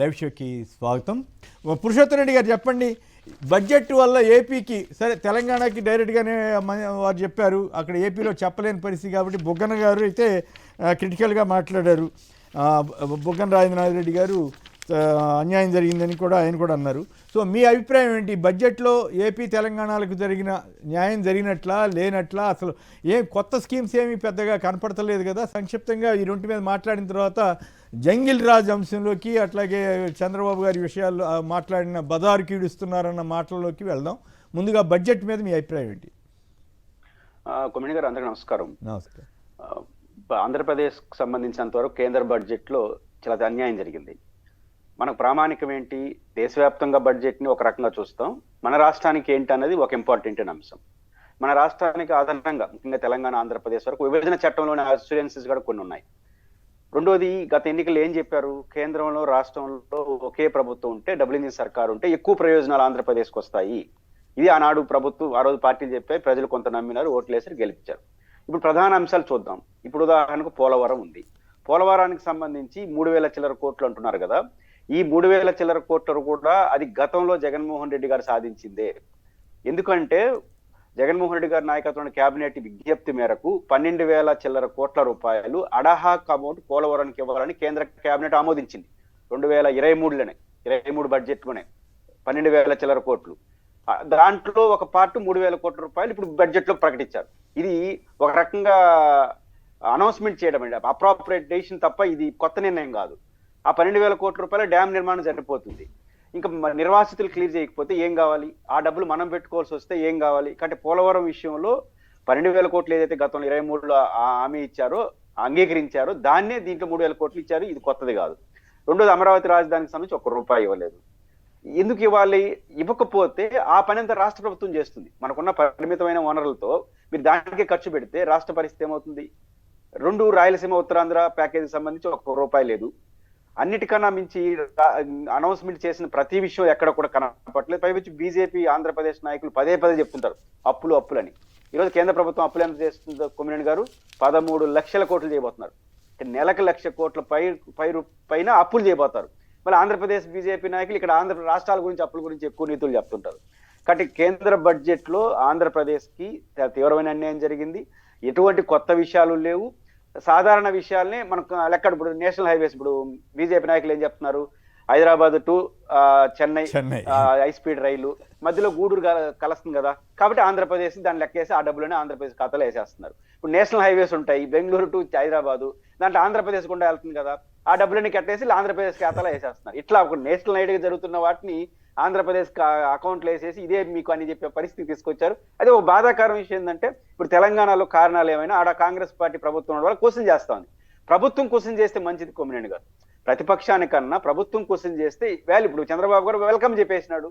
Live షోకి స్వాగతం. పురుషోత్తమ్ రెడ్డి గారు చెప్పండి, బడ్జెట్ వల్ల ఏపీకి సరే తెలంగాణకి డైరెక్ట్గానే వారు చెప్పారు, అక్కడ ఏపీలో చెప్పలేని పరిస్థితి కాబట్టి బుగ్గన గారు అయితే క్రిటికల్గా మాట్లాడారు. బుగ్గన రాజేంద్రనాథ్ రెడ్డి గారు అన్యాయం జరిగిందని కూడా ఆయన కూడా అన్నారు. సో మీ అభిప్రాయం ఏంటి? బడ్జెట్లో ఏపీ తెలంగాణలకు జరిగిన న్యాయం జరిగినట్లా లేనట్లా? అసలు ఏం కొత్త స్కీమ్స్ ఏమీ పెద్దగా కనపడతలేదు కదా. సంక్షిప్తంగా ఈ రెండు మీద మాట్లాడిన తర్వాత జంగిల్ రాజ్ అంశంలోకి, అట్లాగే చంద్రబాబు గారి విషయాలు మాట్లాడిన బజారు కీడుస్తున్నారన్న మాటల్లోకి వెళ్దాం. ముందుగా బడ్జెట్ మీద మీ అభిప్రాయం ఏంటి? కొమ్మిడి గారు అందరికీ నమస్కారం. నమస్కారం. ఆంధ్రప్రదేశ్కి సంబంధించినంత వరకు కేంద్ర బడ్జెట్లో చాలా అన్యాయం జరిగింది. మనకు ప్రామాణికం ఏంటి? దేశవ్యాప్తంగా బడ్జెట్ని ఒక రకంగా చూస్తాం, మన రాష్ట్రానికి ఏంటి అన్నది ఒక ఇంపార్టెంట్ అంశం. మన రాష్ట్రానికి ఆధారంగా ముఖ్యంగా తెలంగాణ ఆంధ్రప్రదేశ్ వరకు విభజన చట్టంలోని అస్యూరెన్సెస్ కూడా కొన్ని ఉన్నాయి. రెండోది, గత ఎన్నికలు ఏం చెప్పారు? కేంద్రంలో రాష్ట్రంలో ఒకే ప్రభుత్వం ఉంటే, డబుల్ ఇంజిన్ సర్కారు ఉంటే ఎక్కువ ప్రయోజనాలు ఆంధ్రప్రదేశ్కి వస్తాయి. ఇది ఆనాడు ప్రభుత్వం ఆ రోజు పార్టీలు చెప్పాయి, ప్రజలు కొంత నమ్మినారు, ఓట్లేసి గెలిపించారు. ఇప్పుడు ప్రధాన అంశాలు చూద్దాం. ఇప్పుడు ఉదాహరణకు పోలవరం ఉంది. పోలవరానికి సంబంధించి 3,000 చిల్లర కోట్లు అంటున్నారు కదా. ఈ 3,000 చిల్లర కోట్లు కూడా అది గతంలో జగన్మోహన్ రెడ్డి గారు సాధించిందే. ఎందుకంటే జగన్మోహన్ రెడ్డి గారి నాయకత్వంలో కేబినెట్ విజ్ఞప్తి మేరకు 12,000 చిల్లర కోట్ల రూపాయలు అడహాక్ అమౌంట్ పోలవరానికి ఇవ్వాలని కేంద్ర కేబినెట్ ఆమోదించింది. 2023లోనే 23 బడ్జెట్లోనే 12,000 చిల్లర కోట్లు. దాంట్లో ఒక పార్ట్ 3,000 కోట్ల రూపాయలు ఇప్పుడు బడ్జెట్ లో ప్రకటించారు. ఇది ఒక రకంగా అనౌన్స్మెంట్ చేయడం అండి, అప్రాప్రియేషన్ తప్ప ఇది కొత్త నిర్ణయం కాదు. ఆ 12,000 కోట్ల రూపాయల డ్యామ్ నిర్మాణం సరిపోతుంది. ఇంకా నిర్వాసితులు క్లియర్ చేయకపోతే ఏం కావాలి? ఆ డబ్బులు మనం పెట్టుకోవాల్సి వస్తే ఏం కావాలి? కాబట్టి పోలవరం విషయంలో 12,000 కోట్లు ఏదైతే గతంలో 23లో హామీ ఇచ్చారో, అంగీకరించారో, దాన్నే దీంట్లో 3,000 కోట్లు ఇచ్చారు. ఇది కొత్తది కాదు. రెండోది, అమరావతి రాజధానికి సంబంధించి ₹1 ఇవ్వలేదు. ఎందుకు ఇవ్వాలి? ఇవ్వకపోతే ఆ పని అంతా రాష్ట్ర ప్రభుత్వం చేస్తుంది. మనకున్న పరిమితమైన వనరులతో మీరు దానికే ఖర్చు పెడితే రాష్ట్ర పరిస్థితి ఏమవుతుంది? 2 రాయలసీమ ఉత్తరాంధ్ర ప్యాకేజీకి సంబంధించి ₹1 లేదు. అన్నిటికన్నా మించి అనౌన్స్మెంట్ చేసిన ప్రతి విషయం ఎక్కడ కూడా కనపట్లేదు. పైవచ్చి బీజేపీ ఆంధ్రప్రదేశ్ నాయకులు పదే చెప్తుంటారు అప్పులని. ఈరోజు కేంద్ర ప్రభుత్వం అప్పులు ఎంత చేస్తుందో కొమ్మినేని గారు 13 లక్షల కోట్లు చేయబోతున్నారు. నెలకు 1,00,000 కోట్ల పైన అప్పులు చేయబోతారు. మళ్ళీ ఆంధ్రప్రదేశ్ బీజేపీ నాయకులు ఇక్కడ ఆంధ్ర రాష్ట్రాల గురించి అప్పుల గురించి ఎక్కువ నీతులు చెప్తుంటారు. కాబట్టి కేంద్ర బడ్జెట్ లో ఆంధ్రప్రదేశ్ కి తీవ్రమైన అన్యాయం జరిగింది. ఎటువంటి కొత్త విషయాలు లేవు, సాధారణ విషయాల్ని మనకు లెక్క. ఇప్పుడు నేషనల్ హైవేస్, ఇప్పుడు బీజేపీ నాయకులు ఏం చెప్తున్నారు? Hyderabad to Chennai high speed రైలు మధ్యలో గూడూరు కలుస్తుంది కదా, కాబట్టి ఆంధ్రప్రదేశ్ దాన్ని లెక్కేసి ఆ డబ్బులని ఆంధ్రప్రదేశ్ ఖాతాలో వేసేస్తున్నారు. ఇప్పుడు నేషనల్ హైవేస్ ఉంటాయి, బెంగళూరు టు హైదరాబాద్, దాంట్లో ఆంధ్రప్రదేశ్ గుండా వెళ్తుంది కదా, ఆ డబ్బులని కట్టేసి ఆంధ్రప్రదేశ్ ఖాతాలో వేసేస్తున్నారు. ఇట్లా ఒక నేషనల్ ఐడిగా జరుగుతున్న వాటిని ఆంధ్రప్రదేశ్ అకౌంట్లు వేసేసి ఇదే మీకు అని చెప్పే పరిస్థితి తీసుకొచ్చారు. అదే ఒక బాధాకరం విషయం ఏంటంటే, ఇప్పుడు తెలంగాణలో కారణాలు ఏమైనా ఆడ కాంగ్రెస్ పార్టీ ప్రభుత్వం వల్ల క్వశ్చన్ చేస్తా ఉంది. ప్రభుత్వం క్వశ్చన్ చేస్తే మంచిది కొమ్మినేని గారు, ప్రతిపక్షానికన్నా ప్రభుత్వం క్వశ్చన్ చేస్తే ఇప్పుడు చంద్రబాబు గారు వెల్కమ్ చెప్పేసినాడు.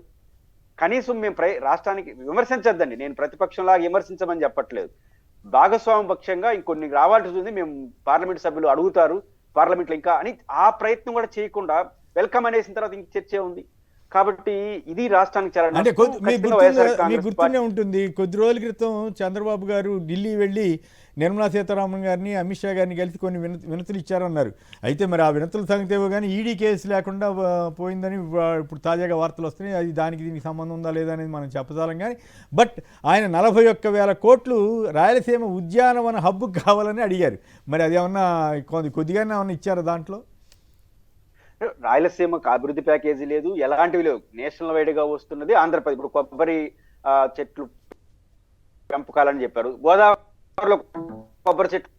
కనీసం మేము రాష్ట్రానికి విమర్శించద్దండి, నేను ప్రతిపక్షంలాగా విమర్శించమని చెప్పట్లేదు. భాగస్వామ్య పక్షంగా ఇంకొన్ని రావాల్సి ఉంది, మేము పార్లమెంట్ సభ్యులు అడుగుతారు పార్లమెంట్లో ఇంకా అని ఆ ప్రయత్నం కూడా చేయకుండా వెల్కమ్ అనేసిన తర్వాత ఇంక చర్చే ఉంది. కాబట్టి ఇది రాష్ట్రానికి అంటే మీకు గుర్తునే ఉంటుంది, కొద్ది రోజుల క్రితం చంద్రబాబు గారు ఢిల్లీ వెళ్ళి నిర్మలా సీతారామన్ గారిని, అమిత్ షా గారిని కలిసి కొన్ని వినతులు ఇచ్చారన్నారు. అయితే మరి ఆ వినతుల సంగతేవో కానీ ఈడీ కేసు లేకుండా పోయిందని ఇప్పుడు తాజాగా వార్తలు వస్తున్నాయి. అది దానికి దీనికి సంబంధం ఉందా లేదా అనేది మనం చెప్పజాలం. కానీ బట్ ఆయన 41,000 కోట్లు రాయలసీమ ఉద్యానవన హబ్బు కావాలని అడిగారు. మరి అది ఏమన్నా కొద్దిగానే ఏమన్నా ఇచ్చారా? దాంట్లో రాయలసీమకు అభివృద్ధి ప్యాకేజీ లేదు, ఎలాంటివి లేవు. నేషనల్ వైడ్ గా వస్తున్నది ఆంధ్రప్రదేశ్. ఇప్పుడు కొబ్బరి చెట్లు పెంపకాలని చెప్పారు, గోదావరిలో కొబ్బరి చెట్లు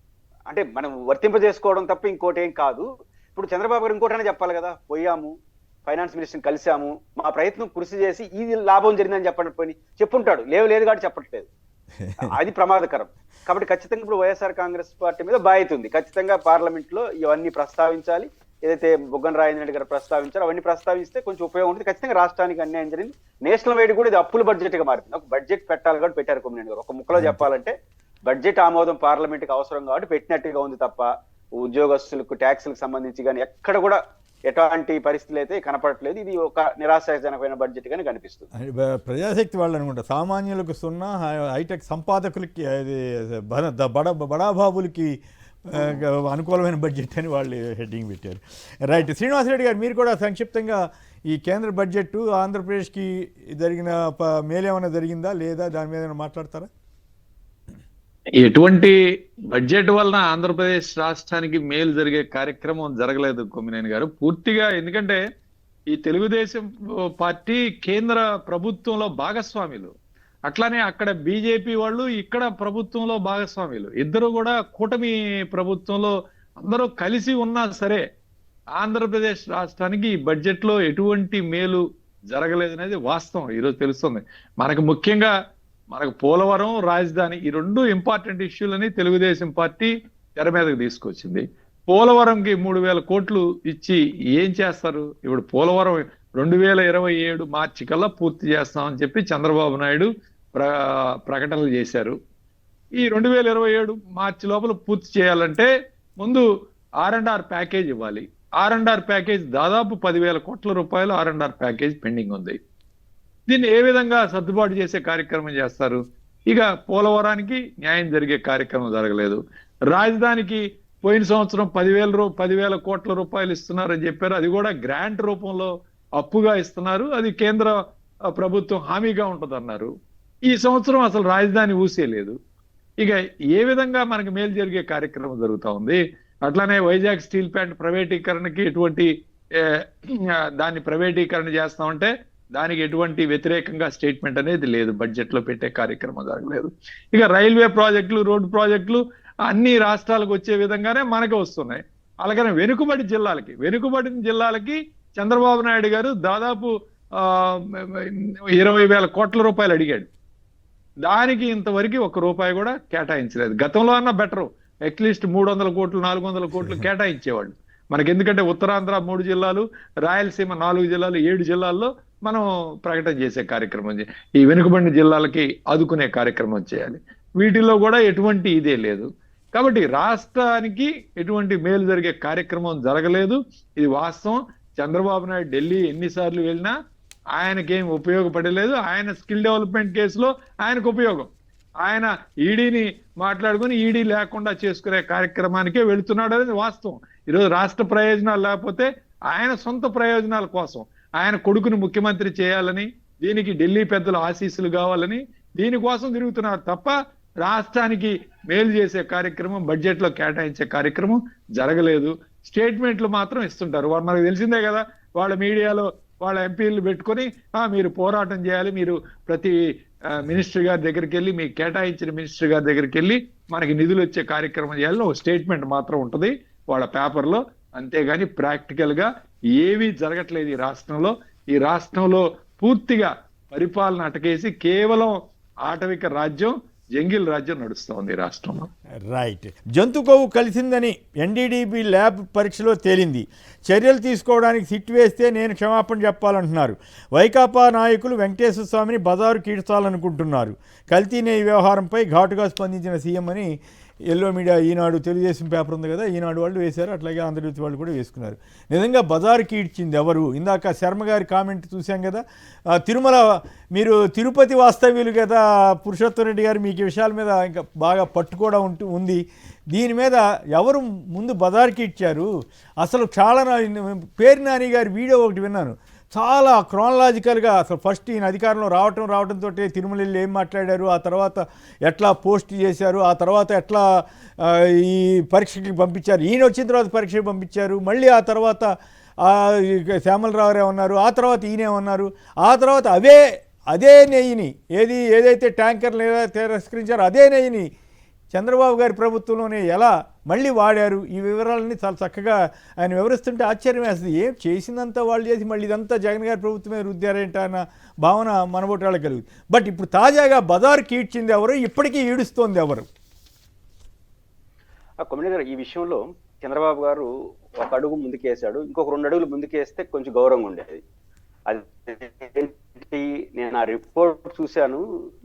అంటే మనం వర్తింపజేసుకోవడం తప్ప ఇంకోటి ఏం కాదు. ఇప్పుడు చంద్రబాబు గారు ఇంకోటనే చెప్పాలి కదా, పోయాము ఫైనాన్స్ మినిస్టర్ని కలిసాము, మా ప్రయత్నం కృషి చేసి ఇది లాభం జరిగిందని చెప్పండి చెప్పుంటాడు. లేదు కాబట్టి చెప్పట్లేదు, అది ప్రమాదకరం. కాబట్టి ఖచ్చితంగా ఇప్పుడు వైఎస్ఆర్ కాంగ్రెస్ పార్టీ మీద బాధ్యత ఉంది. ఖచ్చితంగా పార్లమెంట్ లో ఇవన్నీ ప్రస్తావించాలి. ఏదైతే బుగ్గన రాజేంద్ర గారు ప్రస్తావించారో అవన్నీ ప్రస్తావిస్తే కొంచెం ఉపయోగం ఉంటుంది. ఖచ్చితంగా రాష్ట్రానికి అన్యాయం జరిగింది. నేషనల్ వైడ్ కూడా ఇది అప్పుల బడ్జెట్ గా మారింది. ఒక బడ్జెట్ పెట్టాలి కాబట్టి పెట్టారు కొమ్మినేని గారు. ఒక ముక్కలో చెప్పాలంటే బడ్జెట్ ఆమోదం పార్లమెంట్ కి అవసరం కాబట్టి పెట్టినట్టుగా ఉంది తప్ప ఉద్యోగస్తులకు ట్యాక్సులకు సంబంధించి కానీ ఎక్కడ కూడా ఎటువంటి పరిస్థితులు అయితే కనపడట్లేదు. ఇది ఒక నిరాశాజనకమైన బడ్జెట్ గానే కనిపిస్తుంది. ప్రజాశక్తి వాళ్ళు అనుకుంటా సామాన్యులకు 0, హైటెక్ సంపాదకులకి, బడాబాబులకి అనుకూలమైన బడ్జెట్ అని వాళ్ళు హెడ్డింగ్ పెట్టారు. రైట్, శ్రీనివాసరెడ్డి గారు మీరు కూడా సంక్షిప్తంగా ఈ కేంద్ర బడ్జెట్ ఆంధ్రప్రదేశ్కి జరిగిన మేలు ఏమైనా జరిగిందా లేదా దాని మీద ఏమైనా మాట్లాడతారా? ఎటువంటి బడ్జెట్ వలన ఆంధ్రప్రదేశ్ రాష్ట్రానికి మేలు జరిగే కార్యక్రమం జరగలేదు కొమ్మినేని గారు పూర్తిగా. ఎందుకంటే ఈ తెలుగుదేశం పార్టీ కేంద్ర ప్రభుత్వంలో భాగస్వాములు, అట్లానే అక్కడ బీజేపీ వాళ్ళు ఇక్కడ ప్రభుత్వంలో భాగస్వాములు, ఇద్దరు కూడా కూటమి ప్రభుత్వంలో అందరూ కలిసి ఉన్నా సరే ఆంధ్రప్రదేశ్ రాష్ట్రానికి ఈ బడ్జెట్ లో ఎటువంటి మేలు జరగలేదనేది వాస్తవం ఈరోజు తెలుస్తుంది. మనకు ముఖ్యంగా మనకు పోలవరం, రాజధాని ఈ రెండు ఇంపార్టెంట్ ఇష్యూలని తెలుగుదేశం పార్టీ తెర మీదకి తీసుకొచ్చింది. పోలవరంకి 3,000 కోట్లు ఇచ్చి ఏం చేస్తారు? ఇప్పుడు పోలవరం 2027 మార్చి కల్లా పూర్తి చేస్తామని చెప్పి చంద్రబాబు నాయుడు ప్రకటనలు చేశారు. ఈ 2027 మార్చి లోపల పూర్తి చేయాలంటే ముందు R&R ప్యాకేజ్ ఇవ్వాలి. R&R ప్యాకేజ్ దాదాపు 10,000 కోట్ల రూపాయలు R&R ప్యాకేజ్ పెండింగ్ ఉంది. దీన్ని ఏ విధంగా సర్దుబాటు చేసే కార్యక్రమం చేస్తారు? ఇక పోలవరానికి న్యాయం జరిగే కార్యక్రమం జరగలేదు. రాజధానికి పోయిన సంవత్సరం 10,000 కోట్ల రూపాయలు ఇస్తున్నారని చెప్పారు. అది కూడా గ్రాంట్ రూపంలో అప్పుగా ఇస్తున్నారు. అది కేంద్ర ప్రభుత్వం హామీగా ఉంటుందన్నారు. ఈ సంవత్సరం అసలు రాజధాని ఊసేలేదు. ఇక ఏ విధంగా మనకి మేలు జరిగే కార్యక్రమం జరుగుతూ ఉంది? అట్లానే వైజాగ్ స్టీల్ ప్లాంట్ ప్రైవేటీకరణకి ఎటువంటి దాన్ని ప్రైవేటీకరణ చేస్తామంటే దానికి ఎటువంటి వ్యతిరేకంగా స్టేట్మెంట్ అనేది లేదు. బడ్జెట్ లో పెట్టే కార్యక్రమం జరగలేదు. ఇక రైల్వే ప్రాజెక్టులు, రోడ్డు ప్రాజెక్టులు అన్ని రాష్ట్రాలకు వచ్చే విధంగానే మనకు వస్తున్నాయి. అలాగనే వెనుకబడిన జిల్లాలకి చంద్రబాబు నాయుడు గారు దాదాపు 20,000 కోట్ల రూపాయలు అడిగాడు. దానికి ఇంతవరకు 1 రూపాయి కూడా కేటాయించలేదు. గతంలో అన్న బెటరు, అట్లీస్ట్ 300 కోట్లు 400 కోట్లు కేటాయించేవాళ్ళు మనకి. ఎందుకంటే ఉత్తరాంధ్ర 3 జిల్లాలు, రాయలసీమ 4 జిల్లాలు, 7 జిల్లాల్లో మనం ప్రకటన చేసే కార్యక్రమం, ఈ వెనుకబడిన జిల్లాలకి ఆదుకునే కార్యక్రమం చేయాలి. వీటిల్లో కూడా ఎటువంటి ఇదే లేదు. కాబట్టి రాష్ట్రానికి ఎటువంటి మేలు జరిగే కార్యక్రమం జరగలేదు. ఇది వాస్తవం. చంద్రబాబు నాయుడు ఢిల్లీ ఎన్నిసార్లు వెళ్ళినా ఆయనకేం ఉపయోగపడలేదు. ఆయన స్కిల్ డెవలప్మెంట్ కేసులో ఆయనకు ఉపయోగం. ఆయన ఈడీని మాట్లాడుకుని ఈడీ లేకుండా చేసుకునే కార్యక్రమానికే వెళుతున్నాడు అనేది వాస్తవం. ఈరోజు రాష్ట్ర ప్రయోజనాలు లేకపోతే ఆయన సొంత ప్రయోజనాల కోసం ఆయన కొడుకుని ముఖ్యమంత్రి చేయాలని, దీనికి ఢిల్లీ పెద్దల ఆశీస్సులు కావాలని దీనికోసం తిరుగుతున్నారు తప్ప రాష్ట్రానికి మేలు చేసే కార్యక్రమం, బడ్జెట్ లో కేటాయించే కార్యక్రమం జరగలేదు. స్టేట్మెంట్లు మాత్రం ఇస్తుంటారు. మనకు తెలిసిందే కదా, వాళ్ళ మీడియాలో వాళ్ళ ఎంపీలు పెట్టుకొని మీరు పోరాటం చేయాలి, మీరు ప్రతి మినిస్టర్ గారి దగ్గరికి వెళ్ళి, మీకు కేటాయించిన మినిస్టర్ గారి దగ్గరికి వెళ్ళి మనకి నిధులు వచ్చే కార్యక్రమం చేయాలని ఒక స్టేట్మెంట్ మాత్రం ఉంటుంది వాళ్ళ పేపర్లో. అంతేగాని ప్రాక్టికల్ గా ఏమీ జరగట్లేదు ఈ రాష్ట్రంలో పూర్తిగా పరిపాలన అటకేసి కేవలం ఆటవిక రాజ్యం, జంగిల్ రాజ్యం నడుస్తోంది ఈ రాష్ట్రంలో. రైట్. జంతు కొవ్వు కలిసిందని ఎన్డీడీబీ ల్యాబ్ పరీక్షలో తేలింది. చర్యలు తీసుకోవడానికి సిట్ వేస్తే నేను క్షమాపణ చెప్పాలంటున్నారు. వైకాపా నాయకులు వెంకటేశ్వర స్వామిని బజారు కీడ్చాలనుకుంటున్నారు. కల్తీ నెయ్యి వ్యవహారంపై ఘాటుగా స్పందించిన సీఎం అని ఎల్లో మీడియా, ఈనాడు, తెలుగుదేశం పేపర్ ఉంది కదా, ఈనాడు వాళ్ళు వేశారు. అట్లాగే ఆంధ్రజ్యోతి వాళ్ళు కూడా వేసుకున్నారు. నిజంగా బజారుకి ఇచ్చింది ఎవరు? ఇందాక శర్మ గారి కామెంట్ చూసాం కదా. తిరుమల, మీరు తిరుపతి వాస్తవ్యులు కదా పురుషోత్తం రెడ్డి గారు, మీకు ఈ విషయాల మీద ఇంకా బాగా పట్టు కూడా ఉంది. దీని మీద ఎవరు ముందు బజార్కి ఇచ్చారు? అసలు చాలా పేరు నాని గారి వీడియో ఒకటి విన్నాను, చాలా క్రానలాజికల్గా అసలు ఫస్ట్ ఈయన అధికారంలో రావడంతో తిరుమల వెళ్ళి ఏం మాట్లాడారు, ఆ తర్వాత ఎట్లా పోస్ట్ చేశారు, ఆ తర్వాత ఎట్లా ఈ పరీక్షకి పంపించారు, ఈయన వచ్చిన తర్వాత పరీక్షకి పంపించారు, మళ్ళీ ఆ తర్వాత శ్యామలరావు ఉన్నారు, ఆ తర్వాత ఈయనే ఉన్నారు, ఆ తర్వాత అదే నెయ్యిని ఏదైతే ట్యాంకర్లు తిరస్కరించారో అదే నెయ్యిని చంద్రబాబు గారి ప్రభుత్వంలోనే ఎలా మళ్ళీ వాడారు. ఈ వివరాలన్నీ చాలా చక్కగా ఆయన వివరిస్తుంటే ఆశ్చర్యం వేస్తుంది. ఏం చేసిందంతా వాళ్ళు చేసి మళ్ళీ ఇదంతా జగన్ గారి ప్రభుత్వమే రుద్దారేంట అన్న భావన మనబోటి వాళ్ళకి కలుగుతుంది. బట్ ఇప్పుడు తాజాగా బజార్కి ఈడ్చింది ఎవరు, ఇప్పటికీ ఈడుస్తోంది ఎవరు? కొమ్మినేని గారు, ఈ విషయంలో చంద్రబాబు గారు ఒక అడుగు ముందుకేసాడు, ఇంకొక 2 అడుగులు ముందుకేస్తే కొంచెం గౌరవంగా ఉండేది. అది నేను ఆ రిపోర్ట్ చూశాను,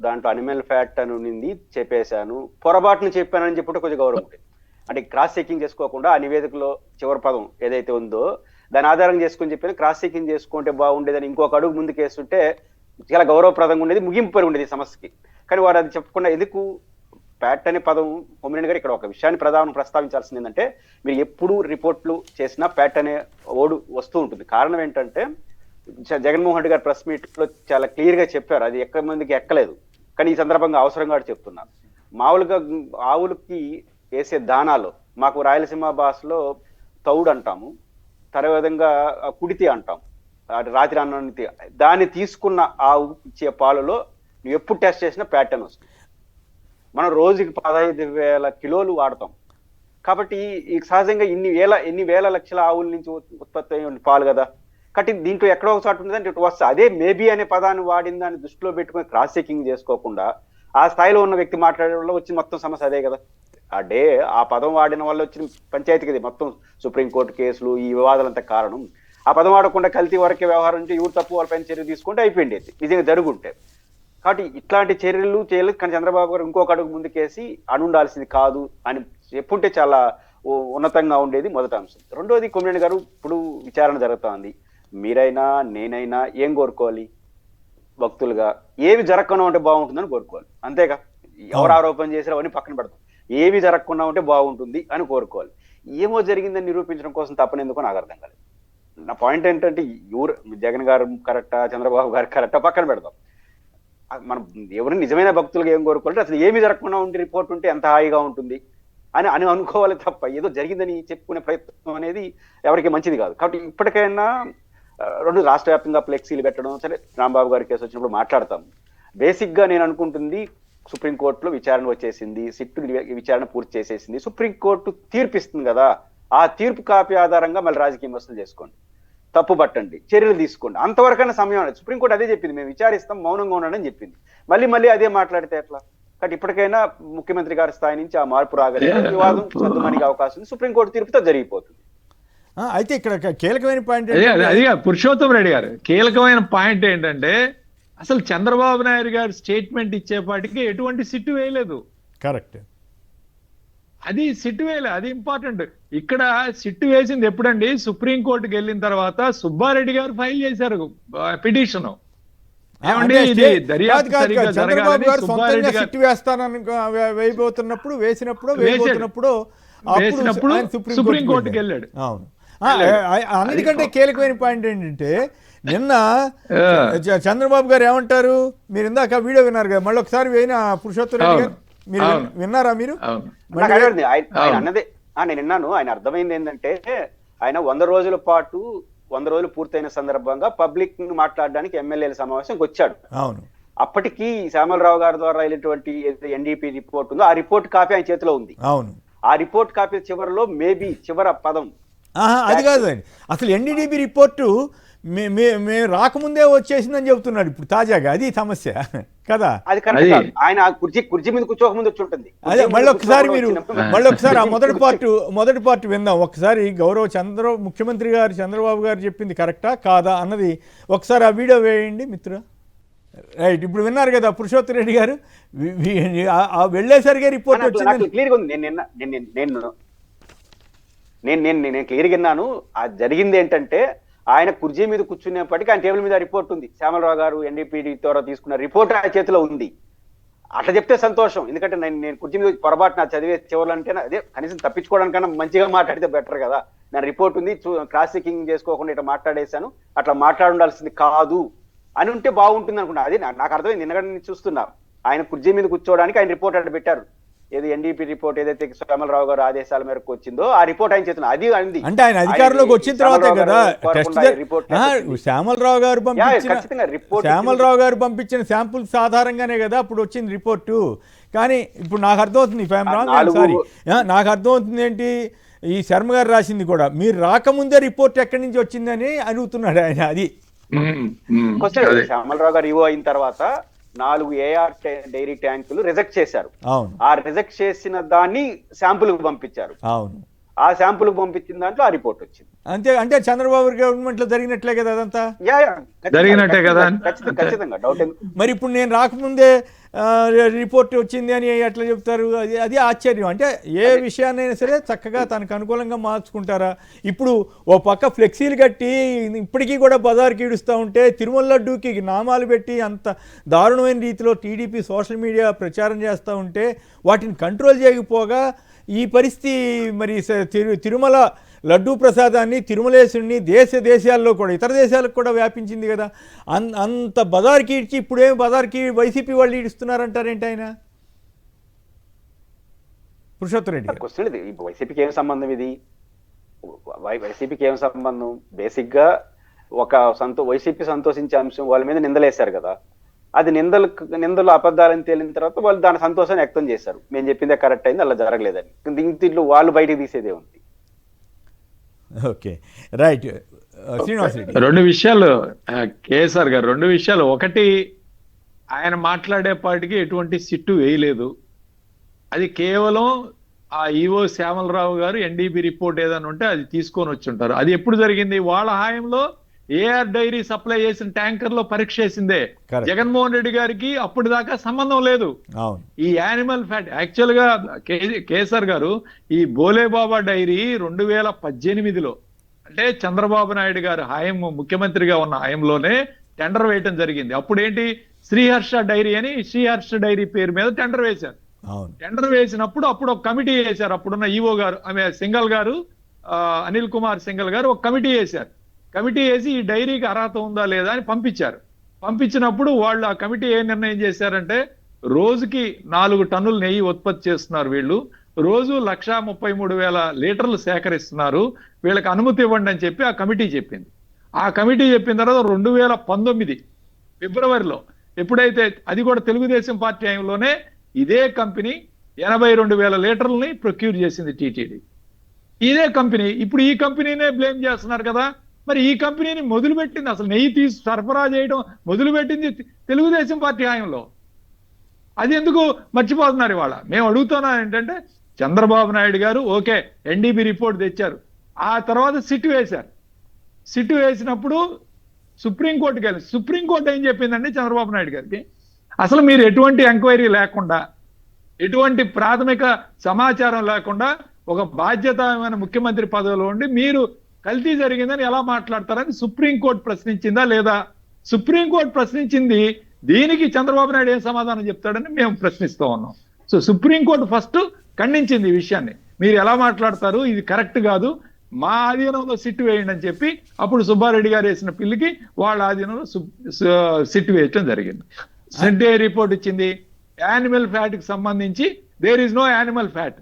దాంట్లో అనిమల్ ఫ్యాట్ అని ఉన్నింది, చెప్పేశాను, పొరపాటును చెప్పానని చెప్పి కొంచెం గౌరవం ఉండేది. అంటే క్రాస్ చెకింగ్ చేసుకోకుండా ఆ నివేదికలో చివరి పదం ఏదైతే ఉందో దాని ఆధారం చేసుకొని చెప్పాను, క్రాస్ చెకింగ్ చేసుకుంటే బాగుండేదని ఇంకొక అడుగు ముందుకేస్తుంటే చాలా గౌరవప్రదంగా ఉండేది, ముగింపు ఉండేది సమస్యకి. కానీ వారు అది చెప్పకుండా ఎందుకు ప్యాట్ అనే పదం కొమ్మినేని గారు ఇక్కడ ఒక విషయాన్ని ప్రస్తావించాల్సింది ఏంటంటే, మీరు ఎప్పుడు రిపోర్ట్లు చేసినా ప్యాట్ అనే ఓడు వస్తూ ఉంటుంది. కారణం ఏంటంటే జగన్మోహన్ రెడ్డి గారు ప్రెస్ మీట్ లో చాలా క్లియర్ గా చెప్పారు, అది ఎక్కడ మందికి ఎక్కలేదు. కానీ ఈ సందర్భంగా అవసరంగా చెప్తున్నాను. మామూలుగా ఆవులకి వేసే దానాలు మాకు రాయలసీమ భాషలో తౌడు అంటాము, విధంగా కుడితి అంటాం, రాత్రి అన్నాన్ని. దాన్ని తీసుకున్న ఆవు ఇచ్చే పాలలో నువ్వు ఎప్పుడు టెస్ట్ చేసినా ప్యాటర్న్ వస్తుంది. మనం రోజుకి 15,000 కిలోలు వాడతాం. కాబట్టి ఈ సహజంగా ఎన్ని వేల లక్షల ఆవుల నుంచి ఉత్పత్తి అయ్యే పాలు కదా. కాబట్టి దీంట్లో ఎక్కడో ఒక చోట ఉంటుందంటే ఇటు వస్తుంది. అదే మేబీ అనే పదాన్ని వాడిన దాన్ని దృష్టిలో పెట్టుకుని క్రాస్ చెకింగ్ చేసుకోకుండా ఆ స్థాయిలో ఉన్న వ్యక్తి మాట్లాడడం వల్ల వచ్చిన మొత్తం సమస్య అదే కదా. ఆ పదం వాడిన వల్ల వచ్చిన పంచాయతీకి మొత్తం సుప్రీంకోర్టు కేసులు, ఈ వివాదాలంతా కారణం. ఆ పదం వాడకుండా కల్తీ వరకే వ్యవహారం ఉంటే ఎవరు తప్పు వాళ్ళపైన చర్య తీసుకుంటే అయిపోయింది, నిజంగా జరుగుంటే. కాబట్టి ఇట్లాంటి చర్యలు చేయలేదు. కానీ చంద్రబాబు గారు ఇంకొక అడుగు ముందుకేసి అనుండాల్సింది కాదు అని చెప్పుంటే చాలా ఉన్నతంగా ఉండేది మొదటి అంశం. రెండోది, కొమ్మినేని గారు ఇప్పుడు విచారణ జరుగుతోంది. మీరైనా నేనైనా ఏం కోరుకోవాలి? భక్తులుగా ఏవి జరగకుండా ఉంటే బాగుంటుందని కోరుకోవాలి, అంతేగా. ఎవరు ఆరోపణ చేసినా అవన్నీ పక్కన పెడతాం, ఏవి జరగకుండా ఉంటే బాగుంటుంది అని కోరుకోవాలి. ఏమో జరిగిందని నిరూపించడం కోసం తప్పనేందుకు నాకు అర్థం కాలేదు. నా పాయింట్ ఏంటంటే, జగన్ గారు కరెక్టా, చంద్రబాబు గారు కరెక్టా పక్కన పెడతాం. మనం ఎవరు నిజమైన భక్తులుగా ఏం కోరుకోవాలంటే అసలు ఏమి జరగకుండా ఉంటే రిపోర్ట్ ఉంటే ఎంత హాయిగా ఉంటుంది అని అనుకోవాలి తప్ప ఏదో జరిగిందని చెప్పుకునే ప్రయత్నం అనేది ఎవరికి మంచిది కాదు. కాబట్టి ఇప్పటికైనా రాష్ట్ర వ్యాప్తంగా ఫ్లెక్సీలు పెట్టడం, సరే రాంబాబు గారి కేసు వచ్చినప్పుడు మాట్లాడతాం. బేసిక్ గా నేను అనుకుంటుంది, సుప్రీంకోర్టులో విచారణ వచ్చేసింది, సిట్ విచారణ పూర్తి చేసేసింది, సుప్రీంకోర్టు తీర్పు ఇస్తుంది కదా, ఆ తీర్పు కాపీ ఆధారంగా మళ్ళీ రాజకీయ విమర్శలు చేసుకోండి, తప్పు పట్టండి, చర్యలు తీసుకోండి. అంతవరకైనా సమయం అనేది సుప్రీంకోర్టు అదే చెప్పింది, మేము విచారిస్తాం, మౌనంగా ఉండండి అని చెప్పింది. మళ్ళీ అదే మాట్లాడితే ఎట్లా? కాబట్టి ఇప్పటికైనా ముఖ్యమంత్రి గారి స్థాయి నుంచి ఆ మార్పు రాగలిగే వివాదం సద్దుమణిగే అవకాశం ఉంది. సుప్రీంకోర్టు తీర్పుతో జరిగిపోతుంది. అయితే ఇక్కడ కీలకమైన పాయింట్ అది పురుషోత్తం రెడ్డి గారు కీలకమైన పాయింట్ ఏంటంటే, అసలు చంద్రబాబు నాయుడు గారు స్టేట్మెంట్ ఇచ్చేపాటికి ఎటువంటి సిట్టు వేయలేదు. కరెక్ట్, అది సిట్టు వేయలేదు, అది ఇంపార్టెంట్. ఇక్కడ సిట్టు వేసింది ఎప్పుడండి? సుప్రీంకోర్టుకి వెళ్ళిన తర్వాత సుబ్బారెడ్డి గారు ఫైల్ చేశారు పిటిషన్. చంద్రబాబు గారు సొంతంగా సిట్టు వేసినప్పుడు సుప్రీంకోర్టుకి వెళ్ళాడు. అవును, అన్నిటికంటే కీలకమైన పాయింట్ ఏంటంటే, నిన్న చంద్రబాబు గారు ఏమంటారు, మీరు ఇందాక వీడియో విన్నారు కదా, మళ్ళీ ఒకసారి పోయిన పురుషోత్తం రెడ్డి గారు, మీరు విన్నారా? మీరు ఆయన అన్నదే నేను విన్నాను. ఆయన అర్థమైంది ఏంటంటే, ఆయన 100 రోజుల పాటు 100 రోజులు పూర్తయిన సందర్భంగా పబ్లిక్ మాట్లాడడానికి ఎమ్మెల్యేల సమావేశంకి వచ్చాడు. అవును, అప్పటికి శ్యామలరావు గారి ద్వారా వెళ్ళినటువంటి ఎన్డీపీ రిపోర్ట్ ఉందో ఆ రిపోర్ట్ కాపీ ఆయన చేతిలో ఉంది. అవును, ఆ రిపోర్ట్ కాపీ చివరిలో మేబీ చివర పదం అది కాదండి, అసలు ఎన్డీడీపీ రిపోర్టు మేము రాకముందే వచ్చేసిందని చెబుతున్నాడు ఇప్పుడు తాజాగా. అది సమస్య కదా. అది కరెక్ట్. ఆయన కుర్చీ మీద కూర్చోకముందు వచ్చి ఉంటుంది. అదే మళ్ళీ ఒకసారి ఆ మొదటి పార్ట్ విందాం ఒకసారి. ముఖ్యమంత్రి గారు చంద్రబాబు గారు చెప్పింది కరెక్టా కాదా అన్నది ఒకసారి ఆ వీడియో వేయండి మిత్రుడు. రైట్, ఇప్పుడు విన్నారు కదా పురుషోత్తం రెడ్డి గారు, వెళ్ళేసరిగా రిపోర్ట్ వచ్చింది. క్లియర్గా ఉంది. నేను క్లియర్గా విన్నాను. అది జరిగింది ఏంటంటే, ఆయన కుర్చీ మీద కూర్చునేప్పటికీ ఆయన టేబుల్ మీద రిపోర్ట్ ఉంది. శ్యామలరావు గారు ఎన్డీపీడీ ద్వారా తీసుకున్న రిపోర్ట్ ఆయన చేతిలో ఉంది. అట్లా చెప్తే సంతోషం. ఎందుకంటే నేను కుర్చీ మీద పొరపాటు చదివే చివరంటే అదే కనీసం తప్పించుకోవడానికన్నా మంచిగా మాట్లాడితే బెటర్ కదా. నా రిపోర్ట్ ఉంది, క్రాస్ చెకింగ్ చేసుకోకుండా ఇట్లా మాట్లాడేశాను, అట్లా మాట్లాడాల్సింది కాదు అని ఉంటే బాగుంటుంది అనుకున్నా. అది నాకు అర్థమైంది. ఎందుకంటే చూస్తున్నా ఆయన కుర్చీ మీద కూర్చోవడానికి ఆయన రిపోర్ట్ అట్లా పెట్టారు. ఏది ఎన్డీపీ రిపోర్ట్ ఏదైతే శ్యామలరావు గారు ఆదేశాల మేరకు వచ్చిందో ఆ రిపోర్ట్ ఆయన చేతున్నా. అది అంది అంటే ఆయన అధికారంలోకి వచ్చిన తర్వాతే కదా శ్యామలరావు గారు పంపించిన శాంపుల్స్ ఆధారంగానే కదా అప్పుడు వచ్చింది రిపోర్టు. కానీ ఇప్పుడు నాకు అర్థమవుతుంది, నాకు అర్థమవుతుంది ఏంటి, ఈ శర్మ గారు రాసింది కూడా మీరు రాకముందే రిపోర్ట్ ఎక్కడి నుంచి వచ్చిందని అడుగుతున్నాడు ఆయన. అది శ్యామలరావు గారు ఇవో అయిన తర్వాత 4 ఏఆర్ డైరీ ట్యాంకులు రిజెక్ట్ చేశారు. ఆ రిజెక్ట్ చేసిన దాన్ని శాంపుల్ కు పంపించారు. అవును, ఆ శాంపుల్ కు పంపించిన దాంట్లో ఆ రిపోర్ట్ వచ్చింది. అంటే చంద్రబాబు గవర్నమెంట్ లో జరిగినట్లే కదా అదంతా. జరిగినట్టే కదా. ఖచ్చితంగా డౌట్. మరి ఇప్పుడు నేను రాకముందే రిపోర్ట్ వచ్చింది అని ఎట్లా చెప్తారు? అది ఆశ్చర్యం. అంటే ఏ విషయాన్నైనా సరే చక్కగా తనకు అనుకూలంగా మార్చుకుంటారా? ఇప్పుడు ఓ పక్క ఫ్లెక్సీలు కట్టి ఇప్పటికీ కూడా బజార్కి ఈడుస్తూ ఉంటే తిరుమల లడ్డూకి నామాలు పెట్టి అంత దారుణమైన రీతిలో టీడీపీ సోషల్ మీడియా ప్రచారం చేస్తూ ఉంటే వాటిని కంట్రోల్ చేయకపోగా ఈ పరిస్థితి మరి తిరుమల లడ్డూ ప్రసాదాన్ని తిరుమలేశుడిని దేశాల్లో కూడా ఇతర దేశాలకు కూడా వ్యాపించింది కదా. అంత బజార్కి ఇచ్చి ఇప్పుడేం బజార్కి వైసీపీ వాళ్ళు ఇస్తున్నారంటారేంటి ఆయన? పురుషోత్తమ్ రెడ్డి క్వశ్చన్ ఇది. వైసీపీకి ఏం సంబంధం ఇది? వైసీపీకి ఏం సంబంధం? బేసిక్ గా వైసీపీ సంతోషించే అంశం వాళ్ళ మీద నిందలేశారు కదా, అది నిందలు అబద్ధాలని తేలిన తర్వాత వాళ్ళు దాని సంతోషాన్ని వ్యక్తం చేశారు. మేము చెప్పిందే కరెక్ట్ అయింది, అలా జరగలేదని. దీంట్లో వాళ్ళు బయటకు తీసేదే ఉంది. Okay, right. శ్రీనివాస్ రెడ్డి, రెండు విషయాలు కేసీఆర్ గారు, రెండు విషయాలు. ఒకటి, ఆయన మాట్లాడేపాటికి ఎటువంటి సిట్టు వేయలేదు. అది కేవలం ఆ ఈవో శ్యామలరావు గారు ఎన్డీబీ రిపోర్ట్ ఏదైనా ఉంటే అది తీసుకొని వచ్చి ఉంటారు. అది ఎప్పుడు జరిగింది? వాళ్ళ హాయంలో ఏఆర్ డైరీ సప్లై చేసిన ట్యాంకర్ లో పరీక్ష చేసిందే. జగన్మోహన్ రెడ్డి గారికి అప్పటిదాకా సంబంధం లేదు. ఈ యానిమల్ ఫ్యాట్ యాక్చువల్ గా కేసీఆర్ గారు ఈ బోలేబాబా డైరీ 2018లో అంటే చంద్రబాబు నాయుడు గారు హాయం ముఖ్యమంత్రిగా ఉన్న హాయంలోనే టెండర్ వేయటం జరిగింది. అప్పుడేంటి, శ్రీహర్ష డైరీ అని శ్రీహర్ష డైరీ పేరు మీద టెండర్ వేశారు. టెండర్ వేసినప్పుడు అప్పుడు ఒక కమిటీ వేశారు. అప్పుడున్న ఈవో గారు, ఆమె సింగల్ గారు, అనిల్ కుమార్ సింగల్ గారు ఒక కమిటీ వేశారు. కమిటీ వేసి ఈ డైరీకి అర్హత ఉందా లేదా అని పంపించారు. పంపించినప్పుడు వాళ్ళు ఆ కమిటీ ఏ నిర్ణయం చేశారంటే, రోజుకి 4 టన్నుల నెయ్యి ఉత్పత్తి చేస్తున్నారు వీళ్ళు, రోజు 1,33,000 లీటర్లు సేకరిస్తున్నారు, వీళ్ళకి అనుమతి ఇవ్వండి అని చెప్పి ఆ కమిటీ చెప్పింది. ఆ కమిటీ చెప్పిన తర్వాత 2019 ఫిబ్రవరిలో ఎప్పుడైతే, అది కూడా తెలుగుదేశం పార్టీ టైంలోనే, ఇదే కంపెనీ 82,000 లీటర్లని ప్రొక్యూర్ చేసింది టీటీడీ. ఇదే కంపెనీ ఇప్పుడు ఈ కంపెనీనే బ్లేమ్ చేస్తున్నారు కదా. మరి ఈ కంపెనీని మొదలుపెట్టింది, అసలు నెయ్యి సరఫరా చేయడం మొదలుపెట్టింది తెలుగుదేశం పార్టీ హయాంలో. అది ఎందుకు మర్చిపోతున్నారు ఇవాళ? మేము అడుగుతున్నాం ఏంటంటే, చంద్రబాబు నాయుడు గారు ఓకే ఎన్డీబీ రిపోర్ట్ తెచ్చారు, ఆ తర్వాత సిట్ వేశారు. సిట్ వేసినప్పుడు సుప్రీంకోర్టుకి వెళ్ళి, సుప్రీంకోర్టు ఏం చెప్పిందండి చంద్రబాబు నాయుడు గారికి, అసలు మీరు ఎటువంటి ఎంక్వైరీ లేకుండా, ఎటువంటి ప్రాథమిక సమాచారం లేకుండా ఒక బాధ్యతమైన ముఖ్యమంత్రి పదవిలో ఉండి మీరు కల్తీ జరిగిందని ఎలా మాట్లాడతారని సుప్రీంకోర్టు ప్రశ్నించిందా లేదా? సుప్రీంకోర్టు ప్రశ్నించింది. దీనికి చంద్రబాబు నాయుడు ఏం సమాధానం చెప్తాడని మేము ప్రశ్నిస్తూ ఉన్నాం. సో సుప్రీంకోర్టు ఫస్ట్ ఖండించింది ఈ విషయాన్ని. మీరు ఎలా మాట్లాడతారు, ఇది కరెక్ట్ కాదు, మా ఆధీనంలో సిట్ వేయండి అని చెప్పి అప్పుడు సుబ్బారెడ్డి గారు వేసిన పిల్లికి వాళ్ళ ఆధీనంలో సిట్ వేయటం జరిగింది. సిట్ రిపోర్ట్ ఇచ్చింది, యానిమల్ ఫ్యాట్ కి సంబంధించి there is no animal fat,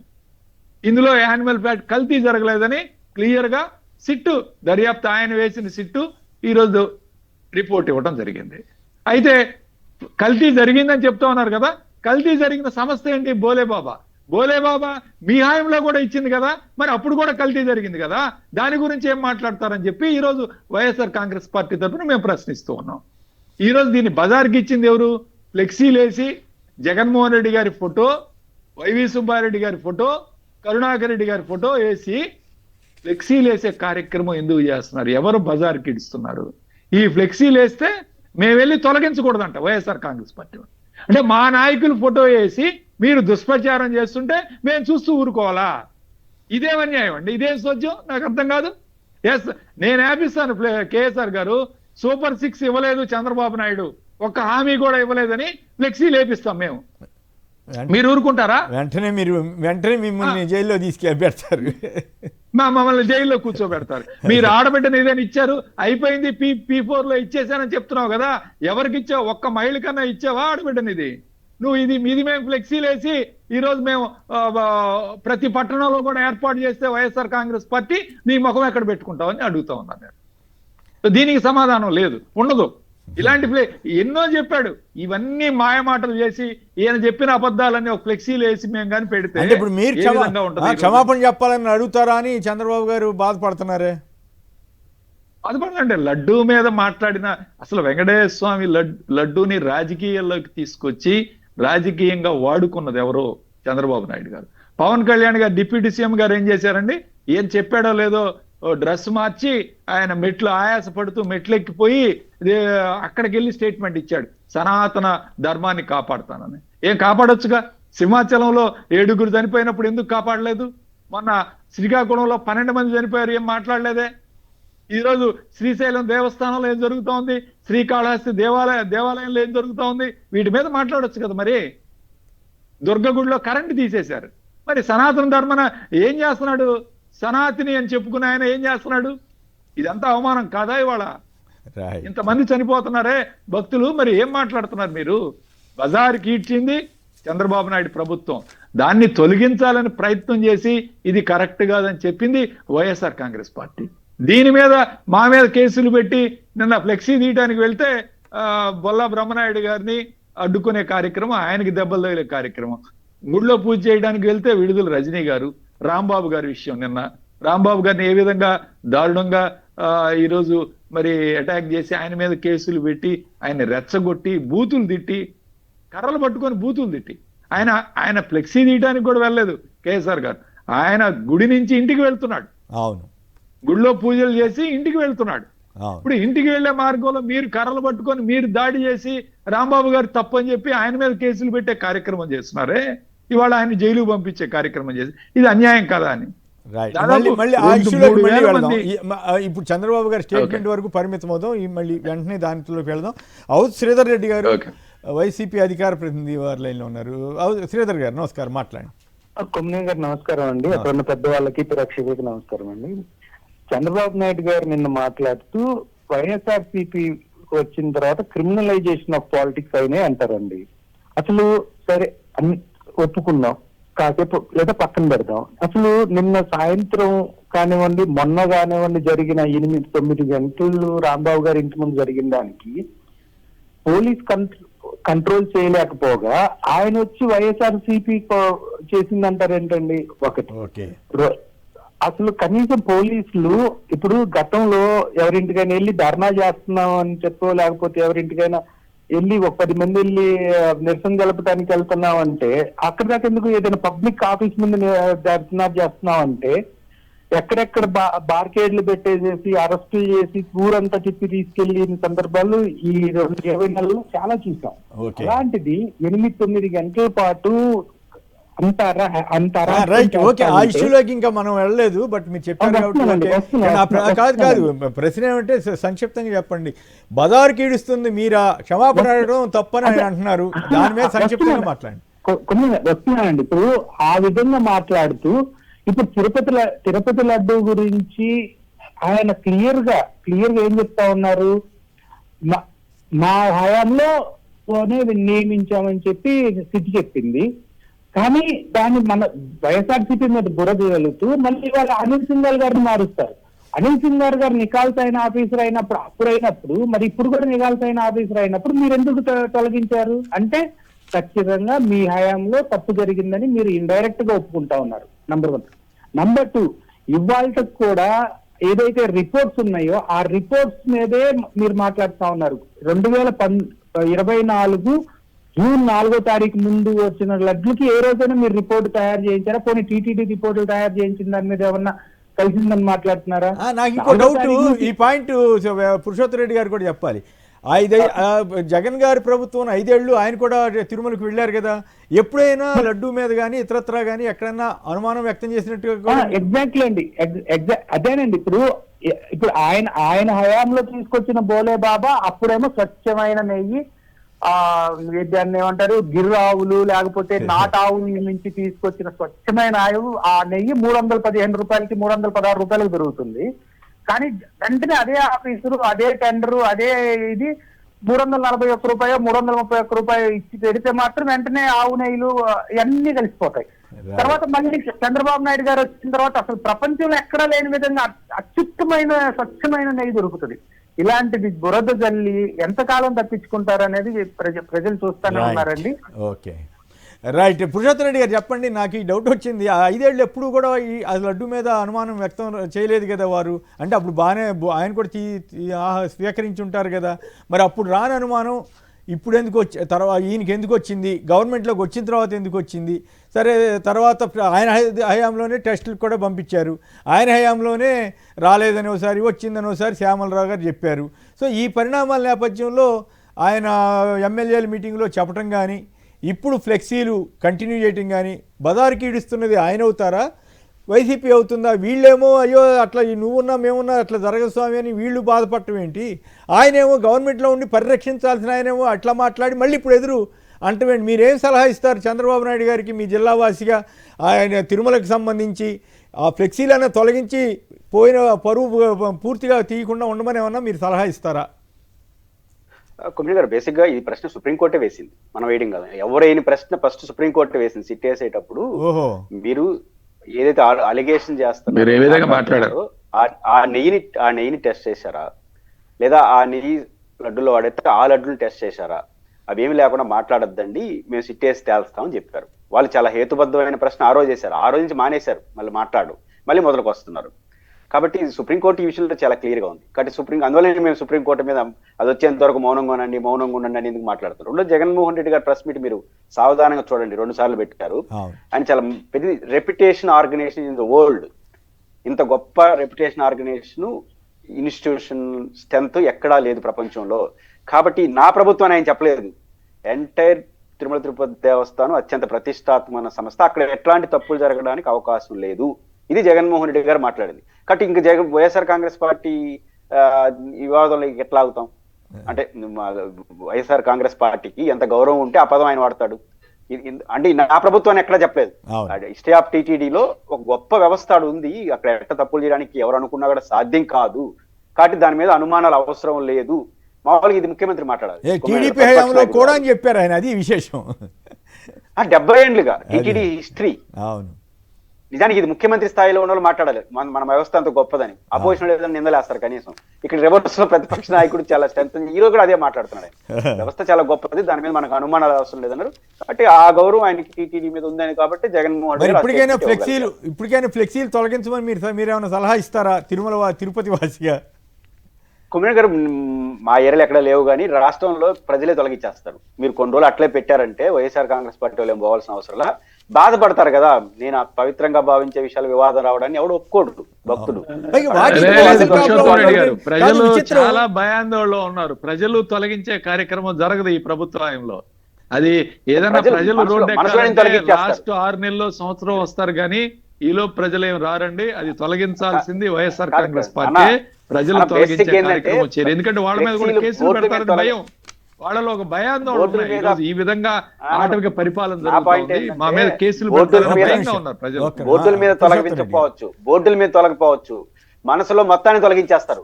ఇందులో యానిమల్ ఫ్యాట్ కల్తీ జరగలేదని క్లియర్ గా సిట్టు దర్యాప్తు, ఆయన వేసిన సిట్టు ఈరోజు రిపోర్ట్ ఇవ్వడం జరిగింది. అయితే కల్తీ జరిగిందని చెప్తా ఉన్నారు కదా, కల్తీ జరిగిన సంస్థ ఏంటి? బోలేబాబా. బోలేబాబా మీ హాయంలో కూడా ఇచ్చింది కదా, మరి అప్పుడు కూడా కల్తీ జరిగింది కదా, దాని గురించి ఏం మాట్లాడతారని చెప్పి ఈరోజు వైఎస్ఆర్ కాంగ్రెస్ పార్టీ తరఫున మేము ప్రశ్నిస్తూ ఉన్నాం. ఈరోజు దీన్ని బజార్కి ఇచ్చింది ఎవరు? ఫ్లెక్సీలేసి జగన్మోహన్ రెడ్డి గారి ఫోటో, వైవి సుబ్బారెడ్డి గారి ఫోటో, కరుణాకర్ రెడ్డి గారి ఫోటో వేసి ఫ్లెక్సీలు వేసే కార్యక్రమం ఎందుకు చేస్తున్నారు? ఎవరు బజార్కి ఇస్తున్నారు? ఈ ఫ్లెక్సీలు వేస్తే మేము వెళ్ళి తొలగించకూడదంట వైఎస్ఆర్ కాంగ్రెస్ పార్టీ. అంటే మా నాయకులు ఫోటో వేసి మీరు దుష్ప్రచారం చేస్తుంటే మేము చూస్తూ ఊరుకోవాలా? ఇదేం అన్యాయం అండి, ఇదేం సోద్యం, నాకు అర్థం కాదు. ఎస్, నేను ఆపిస్తాను కేసీఆర్ గారు, సూపర్ 6 ఇవ్వలేదు చంద్రబాబు నాయుడు, ఒక్క హామీ కూడా ఇవ్వలేదని ఫ్లెక్సీ లేపిస్తాం మేము. మీరు ఊరుకుంటారా? వెంటనే మిమ్మల్ని జైల్లో తీసుకెళ్ళి మమ్మల్ని జైల్లో కూర్చోబెడతారు. మీరు ఆడబిడ్డను ఏదైనా ఇచ్చారు, అయిపోయింది, P4 లో ఇచ్చేసానని చెప్తున్నావు కదా, ఎవరికి ఇచ్చావు? ఒక్క మహిళ కన్నా ఇచ్చావా ఆడబిడ్డని? ఇది నువ్వు ఇది మేము ఫ్లెక్సీలు వేసి ఈరోజు మేము ప్రతి పట్టణంలో కూడా ఏర్పాటు చేస్తే వైఎస్ఆర్ కాంగ్రెస్ పార్టీ నీ ముఖం ఎక్కడ పెట్టుకుంటావని అడుగుతా ఉన్నాను నేను. దీనికి సమాధానం లేదు, ఉండదు. ఇలాంటి ఎన్నో చెప్పాడు, ఇవన్నీ మాయమాటలు చేసి ఈయన చెప్పిన అబద్ధాలన్నీ ఒక ఫ్లెక్సీలు వేసి మేము కానీ పెడితే ఇప్పుడు మీరు క్షమాపణ చెప్పాలని అడుగుతారా అని చంద్రబాబు గారు బాధపడుతున్నారే? బాధపడండి. లడ్డూ మీద మాట్లాడిన, అసలు వెంకటేశ్వర స్వామి లడ్డూని రాజకీయాల్లోకి తీసుకొచ్చి రాజకీయంగా వాడుకున్నది ఎవరో? చంద్రబాబు నాయుడు గారు. పవన్ కళ్యాణ్ గారు డిప్యూటీ సీఎం గారు ఏం చేశారండి? ఏం చెప్పాడో లేదో డ్రెస్ మార్చి ఆయన ఆయాస పడుతూ మెట్లెక్కిపోయి అక్కడికి వెళ్ళి స్టేట్మెంట్ ఇచ్చాడు, సనాతన ధర్మాన్ని కాపాడుతానని. ఏం కాపాడొచ్చుగా? సింహాచలంలో 7 చనిపోయినప్పుడు ఎందుకు కాపాడలేదు? మొన్న శ్రీకాకుళంలో 12 మంది చనిపోయారు, ఏం మాట్లాడలేదే? ఈరోజు శ్రీశైలం దేవస్థానంలో ఏం జరుగుతోంది? శ్రీకాళహస్తి దేవాలయంలో ఏం జరుగుతోంది? వీటి మీద మాట్లాడొచ్చు కదా. మరి దుర్గగుడిలో కరెంటు తీసేశారు. మరి సనాతన ధర్మన ఏం చేస్తున్నాడు? సనాతిని అని చెప్పుకున్న ఆయన ఏం చేస్తున్నాడు? ఇదంతా అవమానం కాదా? ఇవాళ ఇంతమంది చనిపోతున్నారే భక్తులు, మరి ఏం మాట్లాడుతున్నారు మీరు? బజార్కి ఇచ్చింది చంద్రబాబు నాయుడు ప్రభుత్వం, దాన్ని తొలగించాలని ప్రయత్నం చేసి ఇది కరెక్ట్ కాదని చెప్పింది వైఎస్ఆర్ కాంగ్రెస్ పార్టీ. దీని మీద మా మీద కేసులు పెట్టి నిన్న ఫ్లెక్సీ తీయడానికి వెళ్తే బొల్లా బ్రహ్మనాయుడు గారిని అడ్డుకునే కార్యక్రమం, ఆయనకి దెబ్బలు తగిలే కార్యక్రమం. గుడిలో పూజ చేయడానికి వెళ్తే విడుదల రజనీ గారు, రాంబాబు గారి విషయం, నిన్న రాంబాబు గారిని ఏ విధంగా దారుణంగా ఈరోజు మరి అటాక్ చేసి ఆయన మీద కేసులు పెట్టి ఆయన రెచ్చగొట్టి బూతులు తిట్టి, కర్రలు పట్టుకొని బూతులు తిట్టి, ఆయన ఫ్లెక్సీ తీయడానికి కూడా వెళ్ళలేదు కేసీఆర్ గారు. ఆయన గుడి నుంచి ఇంటికి వెళ్తున్నాడు. అవును, గుడిలో పూజలు చేసి ఇంటికి వెళ్తున్నాడు. ఇప్పుడు ఇంటికి వెళ్లే మార్గంలో మీరు కర్రలు పట్టుకొని మీరు దాడి చేసి రాంబాబు గారు తప్పని చెప్పి ఆయన మీద కేసులు పెట్టే కార్యక్రమం చేస్తున్నారే. ఇవాళ ఆయన జైలుకు పంపించే కార్యక్రమం చేసి ఇది అన్యాయం కదా అని. ఇప్పుడు చంద్రబాబు గారి స్టేట్మెంట్ వరకు పరిమితం అవుదాం, మళ్ళీ వెంటనే దాంట్లోకి వెళదాం. అవును, శ్రీధర్ రెడ్డి గారు వైసీపీ అధికార ప్రతినిధి వారి లైన్లో ఉన్నారు. శ్రీధర్ గారు నమస్కారం, మాట్లాడండి. కొమ్మినేని గారు నమస్కారం అండి. అక్కడ ఉన్న పెద్దవాళ్ళకి ప్రేక్షకులకి నమస్కారం అండి. చంద్రబాబు నాయుడు గారు నిన్న మాట్లాడుతూ వైఎస్ఆర్సీపీ వచ్చిన తర్వాత క్రిమినలైజేషన్ ఆఫ్ పాలిటిక్స్ అయినాయి అంటారండి. అసలు సరే అన్ని ఒప్పుకుందాం, కాసేపు లేదా పక్కన పెడదాం. అసలు నిన్న సాయంత్రం కానివ్వండి, మొన్న కానివ్వండి, జరిగిన 8-9 గంటలు రాంబాబు గారి ఇంటి ముందు జరిగిన దానికి పోలీస్ కంట్రోల్ చేయలేకపోగా ఆయన వచ్చి వైఎస్ఆర్సీపీ చేసిందంటారు ఏంటండి? ఒకటి, అసలు కనీసం పోలీసులు ఇప్పుడు గతంలో ఎవరింటికైనా వెళ్ళి ధర్నా చేస్తున్నాం అని చెప్పో, లేకపోతే ఎవరింటికైనా వెళ్ళి 10 మంది వెళ్ళి నిరసన జరపడానికి వెళ్తున్నాం అంటే అక్కడ దాకా ఎందుకు? ఏదైనా పబ్లిక్ ఆఫీస్ ముందు ధర్నా చేస్తున్నాం అంటే ఎక్కడెక్కడ బార్కేడ్లు పెట్టేసేసి అరెస్ట్ చేసి ఊరంతా తిప్పి తీసుకెళ్లిన సందర్భాలు ఈ 20 నెలల్లో చాలా చూసాం. అలాంటిది 8-9 గంటల పాటు ఆ ఇష్యూలోకి ఇంకా మనం వెళ్ళలేదు. బట్ మీరు చెప్పారు కాదు ప్రశ్న ఏమంటే సంక్షిప్తంగా చెప్పండి. బజారుకి ఈడుస్తుంది మీరా, క్షమాపణ అడగడం తప్పని ఆయన అంటున్నారు, దాని మీద సంక్షిప్తంగా మాట్లాడండి. వస్తున్నానండి. ఇప్పుడు ఆ విధంగా మాట్లాడుతూ ఇప్పుడు తిరుపతి లడ్డు గురించి ఆయన క్లియర్ గా ఏం చెప్తా ఉన్నారు? మా హయాంలో నియమించామని చెప్పి స్థితి చెప్పింది. కానీ దాన్ని మన వైఎస్ఆర్సీపీ మీద బురద వెళుతూ మళ్ళీ వాళ్ళు అనిల్ సింఘాల్ గారిని మారుస్తారు. అనిల్ సింఘాల్ గారు నికాల్స్ అయిన ఆఫీసర్ అయినప్పుడు మరి ఇప్పుడు కూడా నికాల్స్ అయిన ఆఫీసర్ అయినప్పుడు మీరు ఎందుకు తొలగించారు అంటే ఖచ్చితంగా మీ హయాంలో తప్పు జరిగిందని మీరు ఇండైరెక్ట్ గా ఒప్పుకుంటా ఉన్నారు. నంబర్ 1. నంబర్ 2, ఇవాళ కూడా ఏదైతే రిపోర్ట్స్ ఉన్నాయో ఆ రిపోర్ట్స్ మీదే మీరు మాట్లాడుతా ఉన్నారు. 2024 జూన్ 4వ తారీఖు ముందు వచ్చిన లడ్లకి ఏ రోజైనా మీరు రిపోర్ట్ తయారు చేయించారా? పోనీ టీటీడీ రిపోర్టులు తయారు చేయించిన దాని మీద ఏమన్నా కలిసిందని మాట్లాడుతున్నారా? నాకు ఇంకో డౌట్, ఈ పాయింట్ పురుషోత్తమ రెడ్డి గారు కూడా చెప్పాలి. జగన్ గారి ప్రభుత్వం 5 ఏళ్ళు ఆయన కూడా తిరుమలకు వెళ్ళారు కదా, ఎప్పుడైనా లడ్డూ మీద కానీ ఇతరత్రా కానీ ఎక్కడన్నా అనుమానం వ్యక్తం చేసినట్టుగా? ఎగ్జాక్ట్లీ అండి, అదేనండి. ఇప్పుడు ఆయన హయాంలో తీసుకొచ్చిన బోలే బాబా అప్పుడేమో స్వచ్ఛమైన నెయ్యి, దాన్ని ఏమంటారు, గిర్రావులు లేకపోతే నాటావుల నుంచి తీసుకొచ్చిన స్వచ్ఛమైన ఆ నెయ్యి 315 రూపాయలకి 316 రూపాయలకు దొరుకుతుంది. కానీ వెంటనే అదే ఆఫీసరు, అదే టెండరు, అదే ఇది 341 రూపాయో 331 రూపాయో ఇచ్చి పెడితే మాత్రం వెంటనే ఆవు నెయ్యిలు ఇవన్నీ కలిసిపోతాయి. తర్వాత మళ్ళీ చంద్రబాబు నాయుడు గారు వచ్చిన తర్వాత అసలు ప్రపంచంలో ఎక్కడా లేని విధంగా అత్యుత్తమైన స్వచ్ఛమైన నెయ్యి దొరుకుతుంది. ఇలాంటిది బురద జల్లి ఎంతకాలం తప్పించుకుంటారు అనేది ప్రజలు చూస్తూనే ఉన్నారండి. Okay, right. పురుషోత్తమ రెడ్డి గారు చెప్పండి, నాకు ఈ డౌట్ వచ్చింది. 5 ఏళ్ళు ఎప్పుడు కూడా ఈ లడ్డు మీద అనుమానం వ్యక్తం చేయలేదు కదా వారు, అంటే అప్పుడు బాగానే ఆయన కూడా స్వీకరించి ఉంటారు కదా, మరి అప్పుడు రాని అనుమానం ఇప్పుడు ఎందుకు తర్వాత ఈయనకి ఎందుకు వచ్చింది? గవర్నమెంట్లోకి వచ్చిన తర్వాత ఎందుకు వచ్చింది? సరే, తర్వాత ఆయన హయాంలోనే టెస్టులు కూడా పంపించారు, ఆయన హయాంలోనే రాలేదని ఒకసారి వచ్చిందని ఒకసారి శ్యామలరావు గారు చెప్పారు. సో ఈ పరిణామాల నేపథ్యంలో ఆయన ఎమ్మెల్యేల మీటింగ్లో చెప్పడం కానీ ఇప్పుడు ఫ్లెక్సీలు కంటిన్యూ చేయటం కానీ బదారికి ఈడుస్తున్నది ఆయన అవుతారా, వైసీపీ అవుతుందా? వీళ్ళేమో అయ్యో అట్లా నువ్వున్నా మేమున్నా అట్లా జరగదు స్వామి అని వీళ్ళు బాధపడటం ఏంటి? ఆయనేమో గవర్నమెంట్లో ఉండి పరిరక్షించాల్సిన ఆయనేమో అట్లా మాట్లాడి మళ్ళీ ఇప్పుడు ఎదురు అంటవేంటి? మీరేం సలహా ఇస్తారు చంద్రబాబు నాయుడు గారికి మీ జిల్లావాసిగా? ఆయన తిరుమలకు సంబంధించి ఆ ఫ్లెక్సీలను తొలగించి పోయిన పరువు పూర్తిగా తీయకుండా ఉండమని ఏమన్నా మీరు సలహా ఇస్తారా? కొమ్మినేని గారు, బేసిక్ గా ఈ ప్రశ్న సుప్రీంకోర్టే వేసింది, మనం వేయడం కదా. ఎవరైనా ప్రశ్న ఫస్ట్ సుప్రీంకోర్టు వేసింది. సిట్ వేసేటప్పుడు ఓహో, మీరు ఏదైతే అలిగేషన్ మీరు ఏ విధంగా మాట్లాడారు, ఆ నెయ్యిని టెస్ట్ చేశారా, లేదా ఆ నెయ్యి లడ్డులో వాడైతే ఆ లడ్డుని టెస్ట్ చేశారా? అవేమి లేకుండా మాట్లాడొద్దండి, మేము సిట్ వేసి తేల్స్తామని చెప్పారు. వాళ్ళు చాలా హేతుబద్ధమైన ప్రశ్న ఆ రోజు చేశారు. ఆ రోజు నుంచి మానేశారు, మళ్ళీ మొదలుకు వస్తున్నారు. కాబట్టి సుప్రీంకోర్టు ఈ విషయంలో చాలా క్లియర్ గా ఉంది. కాబట్టి అందువల్ల మేము సుప్రీంకోర్టు మీద అది వచ్చేంత వరకు మౌనంగా ఉండండి అని ఎందుకు మాట్లాడుతున్నారు? రెండో, జగన్మోహన్ రెడ్డి గారి ప్రెస్ మీట్ మీరు సావధానంగా చూడండి, 2 సార్లు పెట్టారు. ఆయన చాలా పెద్ద reputation organisation in the world, ఇంత గొప్ప రెప్యుటేషన్ ఆర్గనైజేషన్ ఇన్స్టిట్యూషన్ స్ట్రెంత్ ఎక్కడా లేదు ప్రపంచంలో. కాబట్టి నా ప్రభుత్వం ఆయన చెప్పలేదు, ఎంటైర్ తిరుమల తిరుపతి దేవస్థానం అత్యంత ప్రతిష్టాత్మక సంస్థ, అక్కడ ఎట్లాంటి తప్పులు జరగడానికి అవకాశం లేదు, ఇది జగన్మోహన్ రెడ్డి గారు మాట్లాడింది. కాబట్టి ఇంకా వైఎస్ఆర్ కాంగ్రెస్ పార్టీ వివాదంలో ఎట్లా ఆగుతాం? అంటే వైఎస్ఆర్ కాంగ్రెస్ పార్టీకి ఎంత గౌరవం ఉంటే ఆ పదం ఆయన వాడతాడు. అంటే నా ప్రభుత్వాన్ని ఎక్కడా చెప్పలేదు. స్టే ఆఫ్ టీటీడీలో ఒక గొప్ప వ్యవస్థ ఉంది, అక్కడ ఎట్లా తప్పులు చేయడానికి ఎవరు అనుకున్నా కూడా సాధ్యం కాదు. కాబట్టి దాని మీద అనుమానాలు అవసరం లేదు. మామూలుగా ఇది ముఖ్యమంత్రి మాట్లాడాలి, టీడీపీ హయాంలో కూడా అని చెప్పారు ఆయన, అది విశేషం. 70 ఏళ్ళుగా టీటీడీ హిస్టరీ. అవును, నిజానికి ఇది ముఖ్యమంత్రి స్థాయిలో ఉన్న వాళ్ళు మాట్లాడాలి, మన వ్యవస్థ అంత గొప్పదని. అపోజిషన్ ఏదైనా నిందలేస్తారు కనీసం. ఇక్కడ రివర్స్ లో ప్రతిపక్ష నాయకుడు చాలా స్ట్రెంత్, ఈ రోజు కూడా అదే మాట్లాడుతున్నాడు. వ్యవస్థ చాలా గొప్పది, దాని మీద మనకు అనుమానాలు అవసరం లేదన్నారు. కాబట్టి ఆ గౌరవం ఆయనకి టీటీడీ మీద ఉందని కాబట్టి జగన్మోహన్ రెడ్డి ఇప్పటికైనా ఫ్లెక్సీలు తొలగించమని మీరేమైనా సలహా ఇస్తారా తిరుపతి వాసిగా? కొమ్మినేని గారు, మా ఏరియాలో ఎక్కడ లేవు కానీ రాష్ట్రంలో ప్రజలే తొలగించేస్తారు. మీరు కొన్ని రోజులు అట్లే పెట్టారంటే వైఎస్ఆర్ కాంగ్రెస్ పార్టీ వాళ్ళు ఏం పోవాల్సిన అవసరంలా, బాధపడతారు కదా. నేను పవిత్రంగా భావించే విషయాలు వివాదం రావడాన్ని ఎవడు ఒప్పుకోడు భక్తుడు. ప్రజలు చాలా భయాందోళనలో ఉన్నారు. ప్రజలు తొలగించే కార్యక్రమం జరగదు ఈ ప్రభుత్వంలో. అది ఏదైనా ప్రజలు రోడ్డు ఎక్కాలంటే లాస్ట్ 6 నెలల్లో సంవత్సరం వస్తారు కానీ ఈలో ప్రజలు ఏం రారండి. అది తొలగించాల్సింది వైఎస్ఆర్ కాంగ్రెస్ పార్టీ. ప్రజలు తొలగించే కార్యక్రమం వచ్చారు, ఎందుకంటే వాళ్ళ మీద కూడా కేసులు పెడతారని భయం. వాళ్ళలో ఒక భయాందోళన. ఈ విధంగా ఆటవిక పరిపాలన జరుగుతుంది, మా మీద కేసులు పెడతారని భయంగా ఉన్నారు ప్రజలు. బోర్డుల మీద తొలగిపోవచ్చు, మనసులో మొత్తాన్ని తొలగించేస్తారు.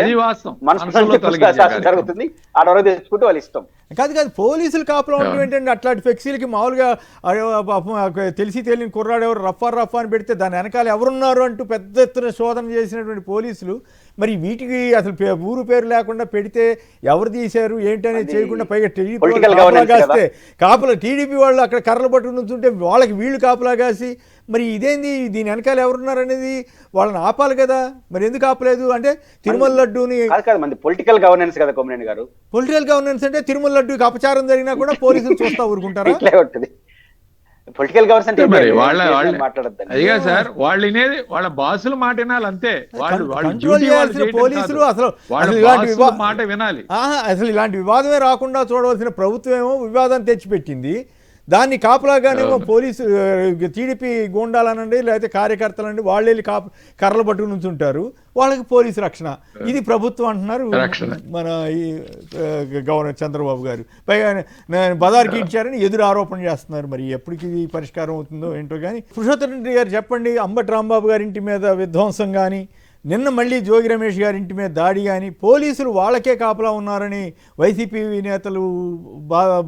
అది వాస్తవం, జరుగుతుంది. ఆ వరకు తెచ్చుకుంటే వాళ్ళు ఇష్టం కాదు. పోలీసులు కాపులో ఉండడం ఏంటంటే అట్లాంటి ఫ్లెక్సీలకి మామూలుగా తెలిసి తెలియని కుర్రాడు ఎవరు రఫా అని పెడితే దాని వెనకాల ఎవరున్నారు అంటూ పెద్ద ఎత్తున శోధన చేసినటువంటి పోలీసులు మరి వీటికి అసలు ఊరు పేరు లేకుండా పెడితే ఎవరు తీశారు ఏంటనేది చేయకుండా పైగా టీడీపీ వాళ్ళు అక్కడ కర్రలు పట్టుకుని ఉంటుంటే వాళ్ళకి వీళ్ళు కాపులా కాసి మరి ఇదేంది దీని వెనకాల ఎవరున్నారు అనేది వాళ్ళని ఆపాలి కదా. మరి ఎందుకు ఆపలేదు? అంటే తిరుమల లడ్డూని పొలిటికల్ గవర్నెన్స్ కదా కొమ్మినేని గారు. పొలిటికల్ గవర్నెన్స్ అంటే తిరుమల లడ్డూకి అపచారం జరిగినా కూడా పోలీసులు చూస్తా ఊరుకుంటారా? పొలిటికల్ గవర్నెన్స్ అంటే అదిగా సార్, వాళ్ళ బాసులు మాట వినాలి అంతే. పోలీసులు అసలు మాట వినాలి. అసలు ఇలాంటి వివాదమే రాకుండా చూడవలసిన ప్రభుత్వం ఏమో వివాదాన్ని తెచ్చిపెట్టింది. దాన్ని కాపలాగానేమో పోలీసు టీడీపీ గూండాలనండి లేకపోతే కార్యకర్తలండి వాళ్ళు వెళ్ళి కర్రలు పట్టుకుని ఉంచుంటారు, వాళ్ళకి పోలీసు రక్షణ. ఇది ప్రభుత్వం అంటున్నారు మన ఈ గవర్నర్ చంద్రబాబు గారు. పైగా బదారికి ఇచ్చారని ఎదురు ఆరోపణ చేస్తున్నారు. మరి ఎప్పటికి ఇది పరిష్కారం అవుతుందో ఏంటో కానీ. పురుషోత్తమ రెడ్డి గారు చెప్పండి, అంబటి రాంబాబు గారి ఇంటి మీద విధ్వంసం కానీ, నిన్న మళ్ళీ జోగి రమేష్ గారి ఇంటి మీద దాడి కానీ, పోలీసులు వాళ్ళకే కాపలా ఉన్నారని వైసీపీ నేతలు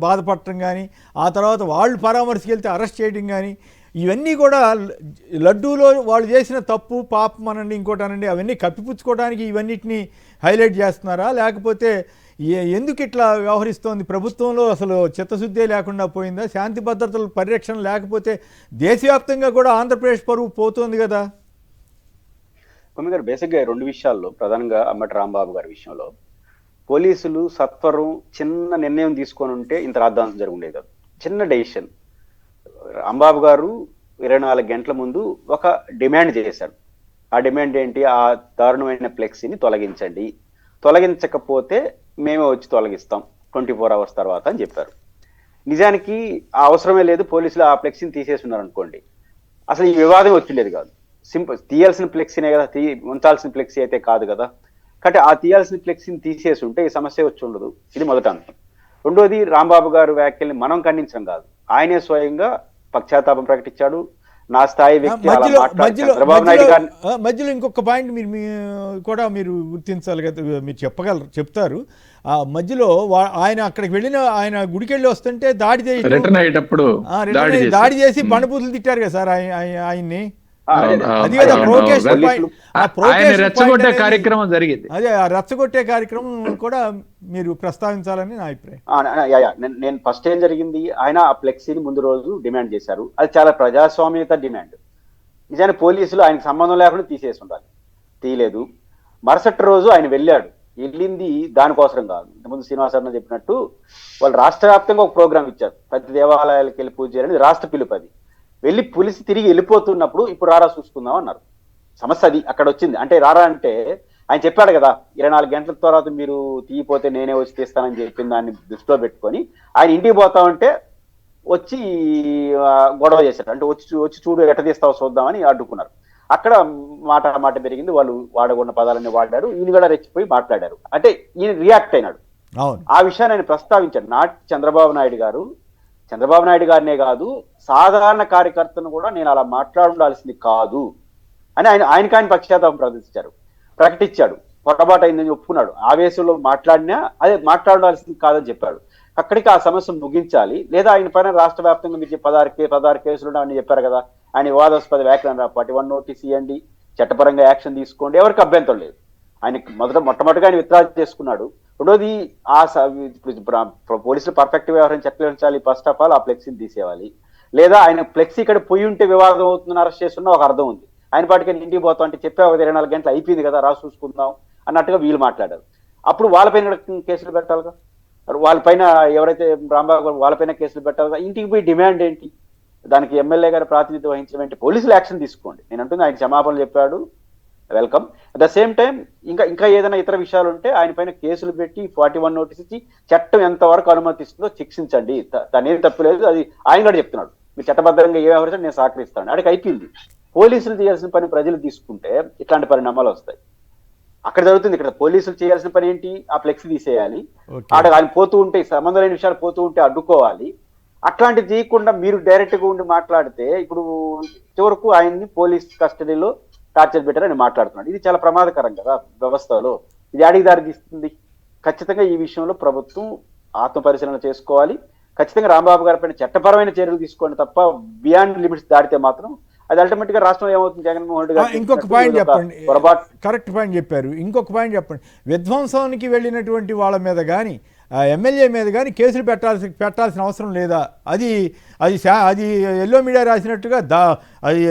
బాధపడటం కానీ, ఆ తర్వాత వాళ్ళు పరామర్శకి వెళ్తే అరెస్ట్ చేయడం కానీ, ఇవన్నీ కూడా లడ్డూలో వాళ్ళు చేసిన తప్పు పాపం అనండి ఇంకోటి అనండి అవన్నీ కప్పిపుచ్చుకోవడానికి ఇవన్నిటిని హైలైట్ చేస్తున్నారా? లేకపోతే ఎందుకు ఇట్లా వ్యవహరిస్తోంది ప్రభుత్వంలో? అసలు చిత్తశుద్ధే లేకుండా పోయిందా? శాంతి భద్రతల పరిరక్షణ లేకపోతే దేశవ్యాప్తంగా కూడా ఆంధ్రప్రదేశ్ పరువు పోతోంది కదా. కొమ్మి గారు, బేసిక్గా 2 విషయాల్లో, ప్రధానంగా అంబటి రాంబాబు గారి విషయంలో పోలీసులు సత్వరం చిన్న నిర్ణయం తీసుకొని ఉంటే ఇంత రాద్దాంతం జరుగుండేది కాదు. చిన్న డెసిషన్. రాంబాబు గారు 24 గంటల ముందు ఒక డిమాండ్ చేశారు. ఆ డిమాండ్ ఏంటి? ఆ దారుణమైన ఫ్లెక్సీని తొలగించండి, తొలగించకపోతే మేమే వచ్చి తొలగిస్తాం 24 hours తర్వాత అని చెప్పారు. నిజానికి ఆ అవసరమే లేదు, పోలీసులు ఆ ఫ్లెక్సీని తీసేసి ఉన్నారు అనుకోండి, అసలు ఈ వివాదం వచ్చిండేది కాదు. సింపుల్, తీయాల్సిన ఫ్లెక్సీనే కదా, ఉంచాల్సిన ఫ్లెక్సీ అయితే కాదు కదా. కాబట్టి ఆ తీయాల్సిన ఫ్లెక్సీని తీసేసి ఉంటే ఈ సమస్య వచ్చి ఉండదు. ఇది మొదటి అంశం. రెండోది, రాంబాబు గారు వ్యాఖ్యల్ని మనం ఖండించడం కాదు, ఆయనే స్వయంగా పశ్చాత్తాపం ప్రకటించాడు. నా స్థాయి వ్యక్తి అలా మాట్లాడి చంద్రబాబు నాయుడు గారిని మధ్యలో ఇంకొక పాయింట్ మీరు కూడా మీరు గుర్తించాలి కదా, మీరు చెప్తారు. ఆ మధ్యలో ఆయన అక్కడికి వెళ్ళిన, ఆయన గుడికి వెళ్ళి వస్తుంటే దాడి చేసి రిటర్న్ అయ్యేటప్పుడు దాడి చేసి బండబూతులు తిట్టారు కదా సార్ ఆయన్ని. అది ఆయన రెచ్చగొట్టే రెచ్చగొట్టే కార్యక్రమం జరిగింది. అదే ఆ రెచ్చగొట్టే కార్యక్రమం కూడా మీరు ప్రస్తావించాలని నా అభిప్రాయం. నేను ఫస్ట్ ఏం జరిగింది, ఆయన ఆ ఫ్లెక్సీని ముందు రోజు డిమాండ్ చేశారు. అది చాలా ప్రజాస్వామ్యత డిమాండ్. నిజానికి పోలీసులు ఆయనకు సంబంధం లేకుండా తీసేసి ఉండాలి, తీయలేదు. మరుసటి రోజు ఆయన వెళ్ళింది దానికోసం కాదు. ఇంతకుముందు శ్రీనివాసరావు చెప్పినట్టు వాళ్ళు రాష్ట్ర వ్యాప్తంగా ఒక ప్రోగ్రామ్ ఇచ్చారు, ప్రతి దేవాలయాలకు వెళ్ళి పూజ చేయాలని రాష్ట్ర పిలుపు. అది వెళ్ళి పులిసి తిరిగి వెళ్ళిపోతున్నప్పుడు ఇప్పుడు రారా చూసుకుందాం అన్నారు. సమస్య అది అక్కడ వచ్చింది. అంటే రారా అంటే ఆయన చెప్పాడు కదా, 24 గంటల తర్వాత మీరు తీయపోతే నేనే వచ్చి తీస్తానని చెప్పిన దాన్ని దృష్టిలో పెట్టుకొని ఆయన ఇంటికి పోతా ఉంటే వచ్చి గొడవ చేశారు. అంటే వచ్చి చూడు ఎట్ట తీస్తావో చూద్దామని అడ్డుకున్నారు. అక్కడ మాట పెరిగింది, వాళ్ళు వాడకున్న పదాలన్నీ వాడారు, ఈయన కూడా రెచ్చిపోయి మాట్లాడారు. అంటే ఈయన రియాక్ట్ అయినాడు. ఆ విషయాన్ని ఆయన ప్రస్తావించాడు. చంద్రబాబు నాయుడు గారినే కాదు, సాధారణ కార్యకర్తను కూడా నేను అలా మాట్లాడాల్సింది కాదు అని ఆయన పశ్చాత్తాపం ప్రకటించాడు. పొరపాటు అయిందని ఒప్పుకున్నాడు. ఆవేశంలో మాట్లాడినా అదే మాట్లాడాల్సింది కాదని చెప్పాడు. అక్కడికి ఆ సమస్య ముగించాలి, లేదా ఆయన పైన రాష్ట్ర వ్యాప్తంగా మీరు 16 కేసులు అని చెప్పారు కదా, ఆయన వివాదాస్పద వ్యాఖ్యలు 41 నోటీస్ ఇవ్వండి, చట్టపరంగా యాక్షన్ తీసుకోండి, ఎవరికి అభ్యంతరం లేదు. ఆయనకి మొట్టమొదటిగా ఆయన విత్డ్రా చేసుకున్నాడు. రెండోది, పోలీసులు పర్ఫెక్ట్ వ్యవహరించాలి. ఫస్ట్ ఆఫ్ ఆల్ ఆ ఫ్లెక్సీని తీసేయాలి, లేదా ఆయన ఫ్లెక్సీ ఇక్కడ పోయి ఉంటే వివాదం అవుతుందని అరెస్ట్ చేస్తున్నా ఒక అర్థం ఉంది. ఆయన పాటికి ఇంటికి పోతాం అంటే చెప్పే ఒక 24 గంటలు అయిపోయింది కదా, రాసి చూసుకుందాం అన్నట్టుగా వీళ్ళు మాట్లాడారు. అప్పుడు వాళ్ళపైన కేసులు పెట్టాలిగా, వాళ్ళపైన ఎవరైతే రాంబాబు వాళ్ళపైన కేసులు పెట్టాలిగా. ఇంటికి పోయి డిమాండ్ ఏంటి, దానికి ఎమ్మెల్యే గారు ప్రాతినిధ్యం వహించడం ఏంటి? పోలీసులు యాక్షన్ తీసుకోండి. నేను అంటుంది, ఆయన క్షమాపణలు చెప్పాడు, welcome. At the same time ఇంకా ఏదైనా ఇతర విషయాలు ఉంటే ఆయన పైన కేసులు పెట్టి 41 నోటీస్ ఇచ్చి చట్టం ఎంతవరకు అనుమతిస్తుందో శిక్షించండి. తనేం తప్పులేదు, అది ఆయన కూడా చెప్తున్నాడు. మీరు చట్టబద్ధంగా ఏ వ్యవహరించాలి నేను సహకరిస్తాను. అక్కడికి అయిపోయింది. పోలీసులు చేయాల్సిన పని ప్రజలు తీసుకుంటే ఇట్లాంటి పరిణామాలు వస్తాయి. అక్కడ జరుగుతుంది. ఇక్కడ పోలీసులు చేయాల్సిన పని ఏంటి, ఆ ఫ్లెక్సీ తీసేయాలి. ఆయన పోతూ ఉంటే, సంబంధం లేని విషయాలు పోతూ ఉంటే అడ్డుకోవాలి. అట్లాంటిది చేయకుండా మీరు డైరెక్ట్ గా ఉండి మాట్లాడితే ఇప్పుడు చివరకు ఆయన్ని పోలీస్ కస్టడీలో టార్చర్ పెట్టారని మాట్లాడుతున్నాడు. ఇది చాలా ప్రమాదకరం కదా వ్యవస్థలో. ఇది అడిగి దారి తీస్తుంది. ఖచ్చితంగా ఈ విషయంలో ప్రభుత్వం ఆత్మ పరిశీలన చేసుకోవాలి. ఖచ్చితంగా రాంబాబు గారి పైన చట్టపరమైన చర్యలు తీసుకోండి తప్ప బియాండ్ లిమిట్స్ దాటితే మాత్రం అది అల్టిమేట్ గా రాష్ట్రంలో ఏమవుతుంది, జగన్మోహన్ రెడ్డి గారు ఇంకొక పాయింట్ చెప్పండి, కరెక్ట్ పాయింట్ చెప్పారు. ఇంకొక పాయింట్ చెప్పండి, విధ్వంసానికి వెళ్ళినటువంటి వాళ్ళ మీద కానీ ఎమ్మెల్యే మీద కానీ కేసులు పెట్టాల్సిన అవసరం లేదా? అది ఎల్లో మీడియా రాసినట్టుగా అది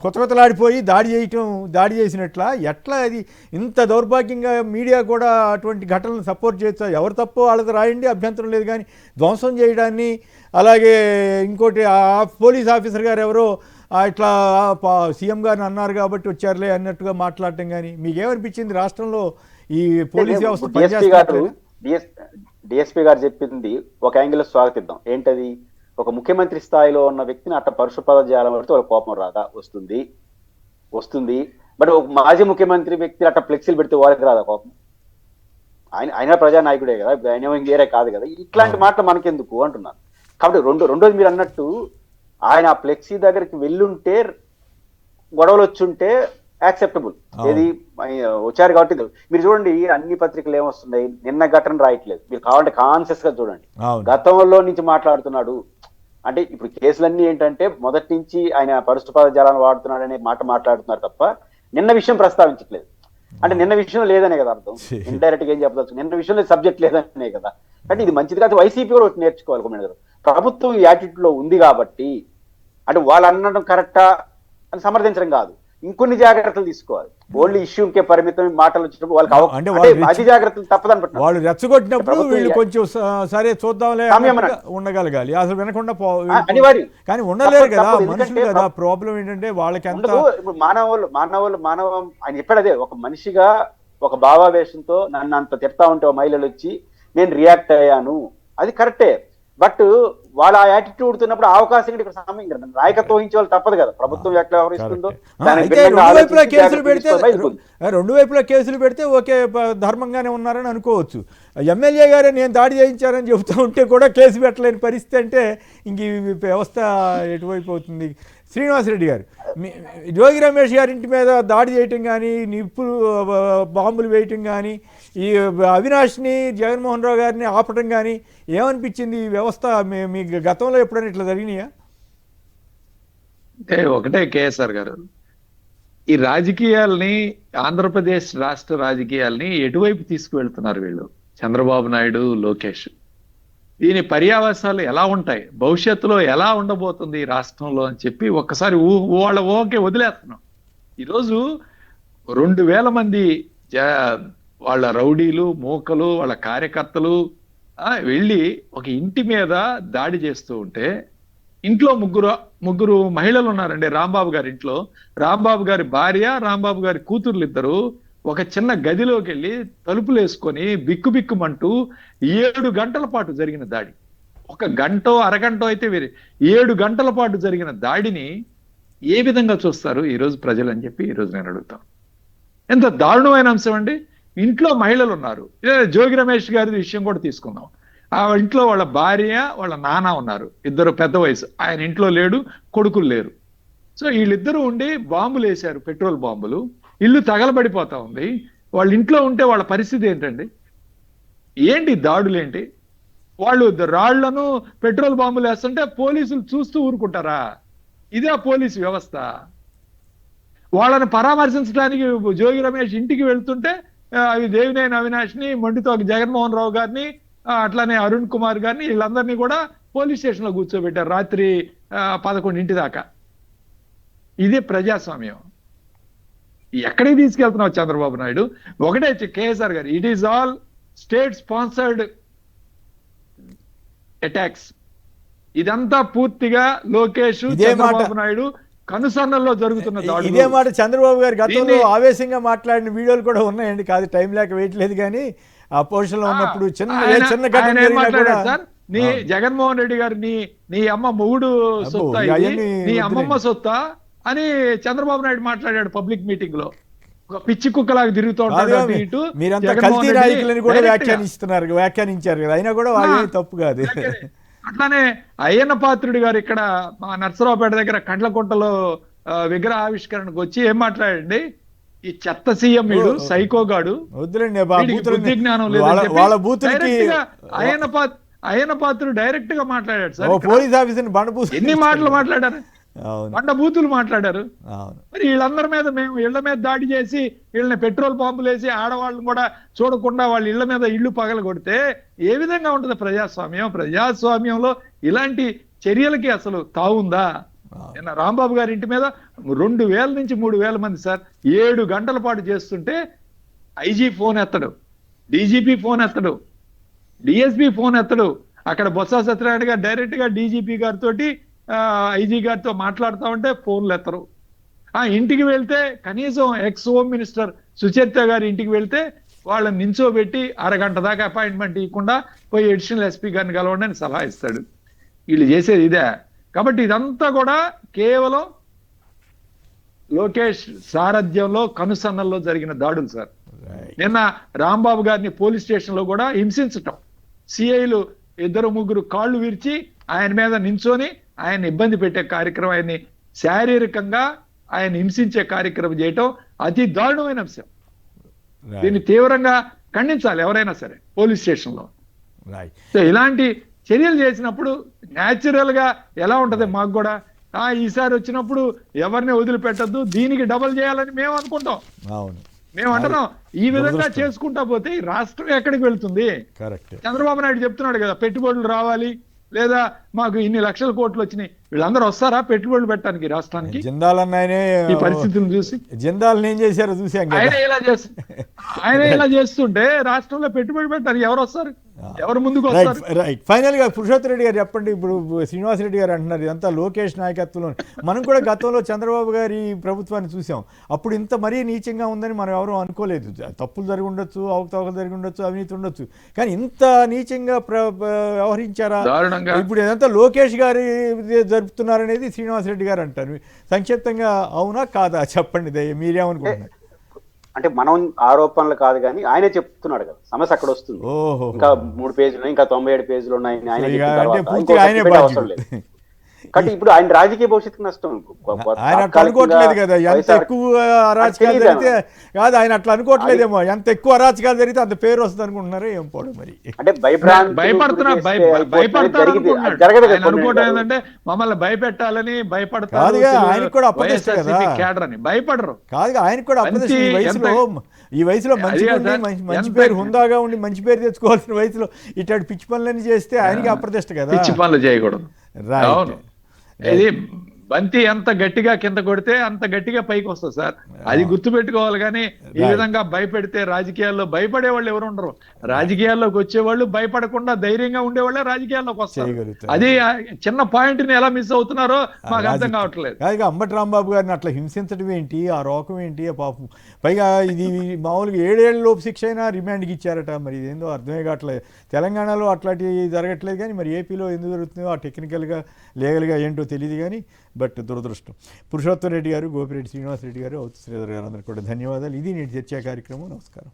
కొత్తలాడిపోయి దాడి చేసినట్లా ఎట్లా? అది ఇంత దౌర్భాగ్యంగా మీడియా కూడా అటువంటి ఘటనలను సపోర్ట్ చేయొచ్చా? ఎవరు తప్పో వాళ్ళకి రాయండి, అభ్యంతరం లేదు. కానీ ధ్వంసం చేయడాన్ని, అలాగే ఇంకోటి పోలీస్ ఆఫీసర్ గారు ఎవరో ఇట్లా సీఎం గారిని అన్నారు కాబట్టి వచ్చారులే అన్నట్టుగా మాట్లాడటం కానీ మీకేమనిపించింది? రాష్ట్రంలో ఈ పోలీస్ వ్యవస్థ డిఎస్పీ గారు చెప్పింది ఒక యాంగిల్ స్వాగతిద్దాం. ఏంటది, ఒక ముఖ్యమంత్రి స్థాయిలో ఉన్న వ్యక్తిని అట్లా పరుష పదజాలం పడితే వాళ్ళ కోపం రాదా? వస్తుంది. బట్ ఒక మాజీ ముఖ్యమంత్రి వ్యక్తి అట్లా ఫ్లెక్సీలు పెడితే వాళ్ళకి రాదా కోపం? ఆయన ప్రజానాయకుడే కదా, ఆయన వేరే కాదు కదా. ఇట్లాంటి మాటలు మనకెందుకు అంటున్నాను. కాబట్టి రెండోది మీరు అన్నట్టు ఆయన ఆ ఫ్లెక్సీ దగ్గరికి వెళ్ళుంటే, గొడవలు వచ్చుంటే యాక్సెప్టబుల్. ఏది వచ్చారు కాబట్టి మీరు చూడండి, అన్ని పత్రికలు ఏమొస్తున్నాయి, నిన్న ఘటన రాయట్లేదు. మీరు కావాలంటే కాన్షియస్ గా చూడండి, గతంలో నుంచి మాట్లాడుతున్నాడు. అంటే ఇప్పుడు కేసులన్నీ ఏంటంటే మొదటి నుంచి ఆయన పరుష పదజాలను వాడుతున్నాడు అనే మాట మాట్లాడుతున్నారు తప్ప నిన్న విషయం ప్రస్తావించట్లేదు. అంటే నిన్న విషయం లేదనే కదా అర్థం. ఇండైరెక్ట్ గా ఏం చెప్పదచ్చు, నిన్న విషయంలో సబ్జెక్ట్ లేదనే కదా. అంటే ఇది మంచిది కాదు. వైసీపీ కూడా ఒకటి నేర్చుకోవాలి. కొమ్మినేని గారు, ప్రభుత్వం ఈ యాటిట్యూడ్ లో ఉంది కాబట్టి, అంటే వాళ్ళు అనడం కరెక్టా అని సమర్థించడం కాదు, ఇంకొన్ని జాగ్రత్తలు తీసుకోవాలి. ఓన్లీ ఇష్యూకే పరిమితం మాటలు వచ్చినప్పుడు వాళ్ళకి అతి జాగ్రత్తలు తప్పదనుకుంటున్నారు. వాళ్ళు రెచ్చగొట్టినప్పుడు వీళ్ళు కొంచెం సరే చూద్దాంలే ఉండగలగాలి, అసలు వినకుండా అనివార్యం. కానీ ఉండలేరు కదా మనుషులు కదా. ప్రాబ్లం ఏంటంటే వాళ్ళకి ఇప్పుడు మానవ ఆయన చెప్పాడు అదే, ఒక మనిషిగా ఒక భావావేశంతో నన్ను అంత తిడతా ఉంటే మహిళలు వచ్చి నేను రియాక్ట్ అయ్యాను, అది కరెక్టే. బట్ వాళ్ళ ఆ యాటిట్యూడ్ ఉన్నప్పుడు ఆ అవకాశం కూడా ఇక్కడ సమయం నాయకత్వం వహించే వాళ్ళు తప్పదు కదా, ప్రభుత్వం ఎట్లా వ్యవహరిస్తుందో దానికి అయితే భిన్నంగా రెండు వైపులా ఆలోచించి కేసులు జాగ్రత్తలు పెడితే తీసుకోవడం అవుతుంది. రెండు వైపులా కేసులు పెడితే ఓకే ధర్మంగానే ఉన్నారని అనుకోవచ్చు. ఎమ్మెల్యే గారే నేను దాడి చేయించానని చెబుతూ ఉంటే కూడా కేసు పెట్టలేని పరిస్థితి అంటే ఇంక ఈ వ్యవస్థ ఎటువైపు అవుతుంది? శ్రీనివాసరెడ్డి గారు, జోగి రమేష్ గారి ఇంటి మీద దాడి చేయటం కానీ, నిప్పులు బాంబులు వేయటం కానీ, ఈ అవినాష్ని జగన్మోహన్ రావు గారిని ఆపటం కానీ ఏమనిపించింది? ఈ వ్యవస్థ మీ గతంలో ఎప్పుడైనా ఇట్లా జరిగినాయా? అంటే ఒకటే కేఎస్ఆర్ గారు, ఈ రాజకీయాల్ని, ఆంధ్రప్రదేశ్ రాష్ట్ర రాజకీయాల్ని ఎటువైపు తీసుకువెళ్తున్నారు వీళ్ళు, చంద్రబాబు నాయుడు, లోకేష్. దీని పర్యావసాలు ఎలా ఉంటాయి, భవిష్యత్తులో ఎలా ఉండబోతుంది ఈ రాష్ట్రంలో అని చెప్పి ఒక్కసారి వాళ్ళ ఓకే వదిలేస్తున్నాం. ఈరోజు 2000 మంది వాళ్ళ రౌడీలు, మూకలు, వాళ్ళ కార్యకర్తలు వెళ్ళి ఒక ఇంటి మీద దాడి చేస్తూ ఉంటే, ఇంట్లో ముగ్గురు మహిళలు ఉన్నారండి. రాంబాబు గారి ఇంట్లో రాంబాబు గారి భార్య, రాంబాబు గారి కూతుర్లు ఇద్దరు ఒక చిన్న గదిలోకి వెళ్ళి తలుపులు వేసుకొని బిక్కుబిక్కుమంటూ 7 గంటల పాటు జరిగిన దాడి. ఒక గంటో అరగంటో అయితే వేరే, 7 గంటల పాటు జరిగిన దాడిని ఏ విధంగా చూస్తారు ఈరోజు ప్రజలు అని చెప్పి ఈరోజు నేను అడుగుతాను. ఎంత దారుణమైన అంశం అండి. ఇంట్లో మహిళలు ఉన్నారు. జోగి రమేష్ గారి విషయం కూడా తీసుకుందాం. ఆ ఇంట్లో వాళ్ళ భార్య, వాళ్ళ నాన్న ఉన్నారు, ఇద్దరు పెద్ద వయసు. ఆయన ఇంట్లో లేడు, కొడుకులు లేరు. సో వీళ్ళిద్దరూ ఉండి బాంబులు వేశారు, పెట్రోల్ బాంబులు. ఇల్లు తగలబడిపోతా ఉంది. వాళ్ళ ఇంట్లో ఉంటే వాళ్ళ పరిస్థితి ఏంటండి? ఏంటి దాడులు ఏంటి? వాళ్ళు రాళ్లను, పెట్రోల్ బాంబులు వేస్తుంటే పోలీసులు చూస్తూ ఊరుకుంటారా? ఇదే పోలీసు వ్యవస్థ. వాళ్ళని పరామర్శించడానికి జోగి రమేష్ ఇంటికి వెళ్తుంటే అవి దేవినేని అవినాష్ని, మొండితో జగన్మోహన్ రావు గారిని, అట్లానే అరుణ్ కుమార్ గారిని, వీళ్ళందరినీ కూడా పోలీస్ స్టేషన్ లో కూర్చోబెట్టారు రాత్రి 11 దాకా. ఇదే ప్రజాస్వామ్యం. ఎక్కడికి తీసుకెళ్తున్నావు చంద్రబాబు నాయుడు? ఒకటే కేఎస్ఆర్ గారు, it is all state sponsored attacks. ఇదంతా పూర్తిగా లోకేష్, చంద్రబాబు నాయుడు కనుసన్నల్లో జరుగుతున్న దాడులు. ఇదే మాట చంద్రబాబు గారు గతంలో ఆవేశంగా మాట్లాడిన వీడియోలు కూడా ఉన్నాయండి. కాదు, టైం లేక వేయట్లేదు కానీ ఆ పొజిషన్ లో ఉన్నప్పుడు చిన్న ఘటన. నీ జగన్మోహన్ రెడ్డి గారు నీ అమ్మ మొగుడు సొత్తా, నీ అమ్మమ్మ సొత్తా అని చంద్రబాబు నాయుడు మాట్లాడాడు పబ్లిక్ మీటింగ్ లో. ఒక పిచ్చి కుక్కలాగా తిరుగుతూ ఉంటాడు ఇటు. మీరంతా కల్తీ నాయకులని కూడా వ్యాఖ్యానించారు కదా, అయినా కూడా తప్పు కాదు. అట్లానే అయ్యన్న పాత్రుడి గారు ఇక్కడ మా నర్సరావుపేట దగ్గర కండ్లకుంటలో విగ్రహ ఆవిష్కరణకు వచ్చి ఏం మాట్లాడండి, ఈ చెత్త సీఎం వీడు, సైకోగాడు, బుద్ధి జ్ఞానం లేదు. అయ్యన్న పాత్రుడు డైరెక్ట్ గా మాట్లాడాడు సార్. పోలీస్ ఆఫీసర్ ఎన్ని మాటలు మాట్లాడారు, బండబూతులు మాట్లాడారు. మరి వీళ్ళందరి మీద మేము ఇళ్ల మీద దాడి చేసి వీళ్ళని పెట్రోల్ పంపులు వేసి ఆడవాళ్ళని కూడా చూడకుండా వాళ్ళ ఇళ్ల మీద ఇళ్లు పగల కొడితే ఏ విధంగా ఉంటుంది ప్రజాస్వామ్యం? ప్రజాస్వామ్యంలో ఇలాంటి చర్యలకి అసలు తావుందా? నిన్న రాంబాబు గారి ఇంటి మీద 2000 నుంచి 3000 మంది సార్ 7 గంటల పాటు చేస్తుంటే ఐజీ ఫోన్ ఎత్తడు, డీజీపీ ఫోన్ ఎత్తడు, డిఎస్పీ ఫోన్ ఎత్తడు. అక్కడ బొత్స సత్యనారాయణ గారు డైరెక్ట్ గా డీజీపీ గారితో, ఐజీ గారితో మాట్లాడుతూ ఉంటే ఫోన్లు ఎత్తరు. ఇంటికి వెళ్తే కనీసం ఎక్స్ హోమ్ మినిస్టర్ సుచరిత గారి ఇంటికి వెళ్తే వాళ్ళని నించోబెట్టి అరగంట దాకా అపాయింట్మెంట్ ఇవ్వకుండా పోయి అడిషనల్ ఎస్పీ గారిని కలవండి అని సలహా ఇస్తాడు. వీళ్ళు చేసేది ఇదే. కాబట్టి ఇదంతా కూడా కేవలం లోకేష్ సారథ్యంలో కనుసన్నల్లో జరిగిన దాడులు సార్. నిన్న రాంబాబు గారిని పోలీస్ స్టేషన్ లో కూడా హింసించటం, సిఐలు 2-3 కాళ్ళు విరిచి ఆయన మీద నించొని ఆయన ఇబ్బంది పెట్టే కార్యక్రమం, ఆయన్ని శారీరకంగా ఆయన హింసించే కార్యక్రమం చేయటం అతి దారుణమైన అంశం. దీన్ని తీవ్రంగా ఖండించాలి ఎవరైనా సరే పోలీస్ స్టేషన్ లో. సో ఇలాంటి చర్యలు చేసినప్పుడు న్యాచురల్ గా ఎలా ఉంటది మాకు కూడా, ఈసారి వచ్చినప్పుడు ఎవరిని వదిలిపెట్టద్దు, దీనికి డబల్ చేయాలని మేము అనుకుంటాం. మేము అంటున్నాం ఈ విధంగా చేసుకుంటా పోతే ఈ రాష్ట్రం ఎక్కడికి వెళ్తుంది? చంద్రబాబు నాయుడు చెప్తున్నాడు కదా పెట్టుబడులు రావాలి, లేదా మాకు ఇన్ని లక్షల కోట్లు వచ్చినాయి. వీళ్ళందరూ వస్తారా పెట్టుబడులు పెట్టడానికి రాష్ట్రానికి? ఈ పరిస్థితులను చూసి జిందాల్ ఏం చేశారో చూసాం. ఆయన ఇలా చేస్తుంటే రాష్ట్రంలో పెట్టుబడి పెట్టడానికి ఎవరు వస్తారు? ఎవరు ముందుకు రైట్ వస్తారు? రైట్ ఫైనల్గా పురుషోత్తమ రెడ్డి గారు చెప్పండి. ఇప్పుడు శ్రీనివాసరెడ్డి గారు అంటున్నారు ఇదంతా లోకేష్ నాయకత్వంలో. మనం కూడా గతంలో చంద్రబాబు గారి ప్రభుత్వాన్ని చూసాం. అప్పుడు ఇంత మరీ నీచంగా ఉందని మనం ఎవరూ అనుకోలేదు. తప్పులు జరిగి ఉండొచ్చు, అవకతవకలు జరిగి ఉండొచ్చు, అవినీతి ఉండొచ్చు, కానీ ఇంత నీచంగా వ్యవహరించారా దారుణంగా. ఇప్పుడు ఇదంతా లోకేష్ గారి జరుపుతున్నారనేది శ్రీనివాసరెడ్డి గారు అంటారు. సంక్షిప్తంగా అవునా కాదా చెప్పండి, మీరేమనుకుంటున్నారు? అంటే మనం ఆరోపణలు కాదు కానీ ఆయనే చెప్తున్నాడు కదా, సమస్య అక్కడ వస్తుంది. ఓహో, ఇంకా 3 పేజీలు ఇంకా 97 పేజీలు ఉన్నాయి ఆయన ఇక చెప్పిన అంటే తర్వాత పూర్తిగా ఇంకో ఆయనే సర్టిఫికేట్ బాధ్యుడు. అవసరం లేదు. కాబట్టి ఇప్పుడు ఆయన రాజకీయ భవిష్యత్తుకు నష్టం. ఆయన అట్లా అనుకోవట్లేదు కదా, ఎంత ఎక్కువ అరాచకాలు జరిగితే కాదు, ఆయన అట్లా అనుకోవట్లేదేమో, ఎంత ఎక్కువ అరాచకాలు జరిగితే అంత పేరు వస్తుంది అనుకుంటున్నారో ఏం పోవడం మరి. అంటే భయపడుతున్నారు జరగదు ఆయన అనుకోవడం ఏంటంటే మమ్మల్ని భయపెట్టాలని భయపడతారు కాదుగా, ఆయనకు కూడా అప్రదిష్ట కదా. క్యాడర్ అని భయపడరు. కాదుగా, ఆయనకు కూడా అప్రదిష్ట. ఈ వయసులో మంచిగా ఉండి మంచి పేరు, హుందాగా ఉండి మంచి పేరు తెచ్చుకోవాల్సిన వయసులో ఇట్లాంటి పిచ్చి పనులన్నీ చేస్తే ఆయనకి అప్రదిష్ట కదా. పిచ్చి పనులు చేయకూడదు. అవును, ఇది బంతి ఎంత గట్టిగా కింద కొడితే అంత గట్టిగా పైకి వస్తుంది సార్. అది గుర్తుపెట్టుకోవాలి. కానీ ఈ విధంగా భయపెడితే రాజకీయాల్లో భయపడే వాళ్ళు ఎవరు ఉండరు. రాజకీయాల్లోకి వచ్చేవాళ్ళు భయపడకుండా ధైర్యంగా ఉండేవాళ్ళే రాజకీయాల్లోకి వస్తారు. అది చిన్న పాయింట్ ని ఎలా మిస్ అవుతున్నారో మాకు అర్థం కావట్లేదు. కాదుగా, అంబటి రాంబాబు గారిని అట్లా హింసించడం ఏంటి, ఆ రోకం ఏంటి, ఆ పాపం. పైగా ఇది మామూలుగా 7 ఏళ్ల లోపు శిక్ష అయినా రిమాండ్కి ఇచ్చారట. మరి ఇదేందో అర్థమే కావట్లేదు. తెలంగాణలో అట్లాంటివి జరగట్లేదు, కానీ మరి ఏపీలో ఎందుకు జరుగుతుందో ఆ టెక్నికల్గా లీగల్గా ఏంటో తెలియదు. కానీ బట్ దురదృష్టం. పురుషోత్తమ రెడ్డి గారు, గోపిరెడ్డి శ్రీనివాసరెడ్డి గారు, శ్రీధర్ గారు అందరికీ కూడా ధన్యవాదాలు. ఇది నేటి చర్చా కార్యక్రమం. నమస్కారం.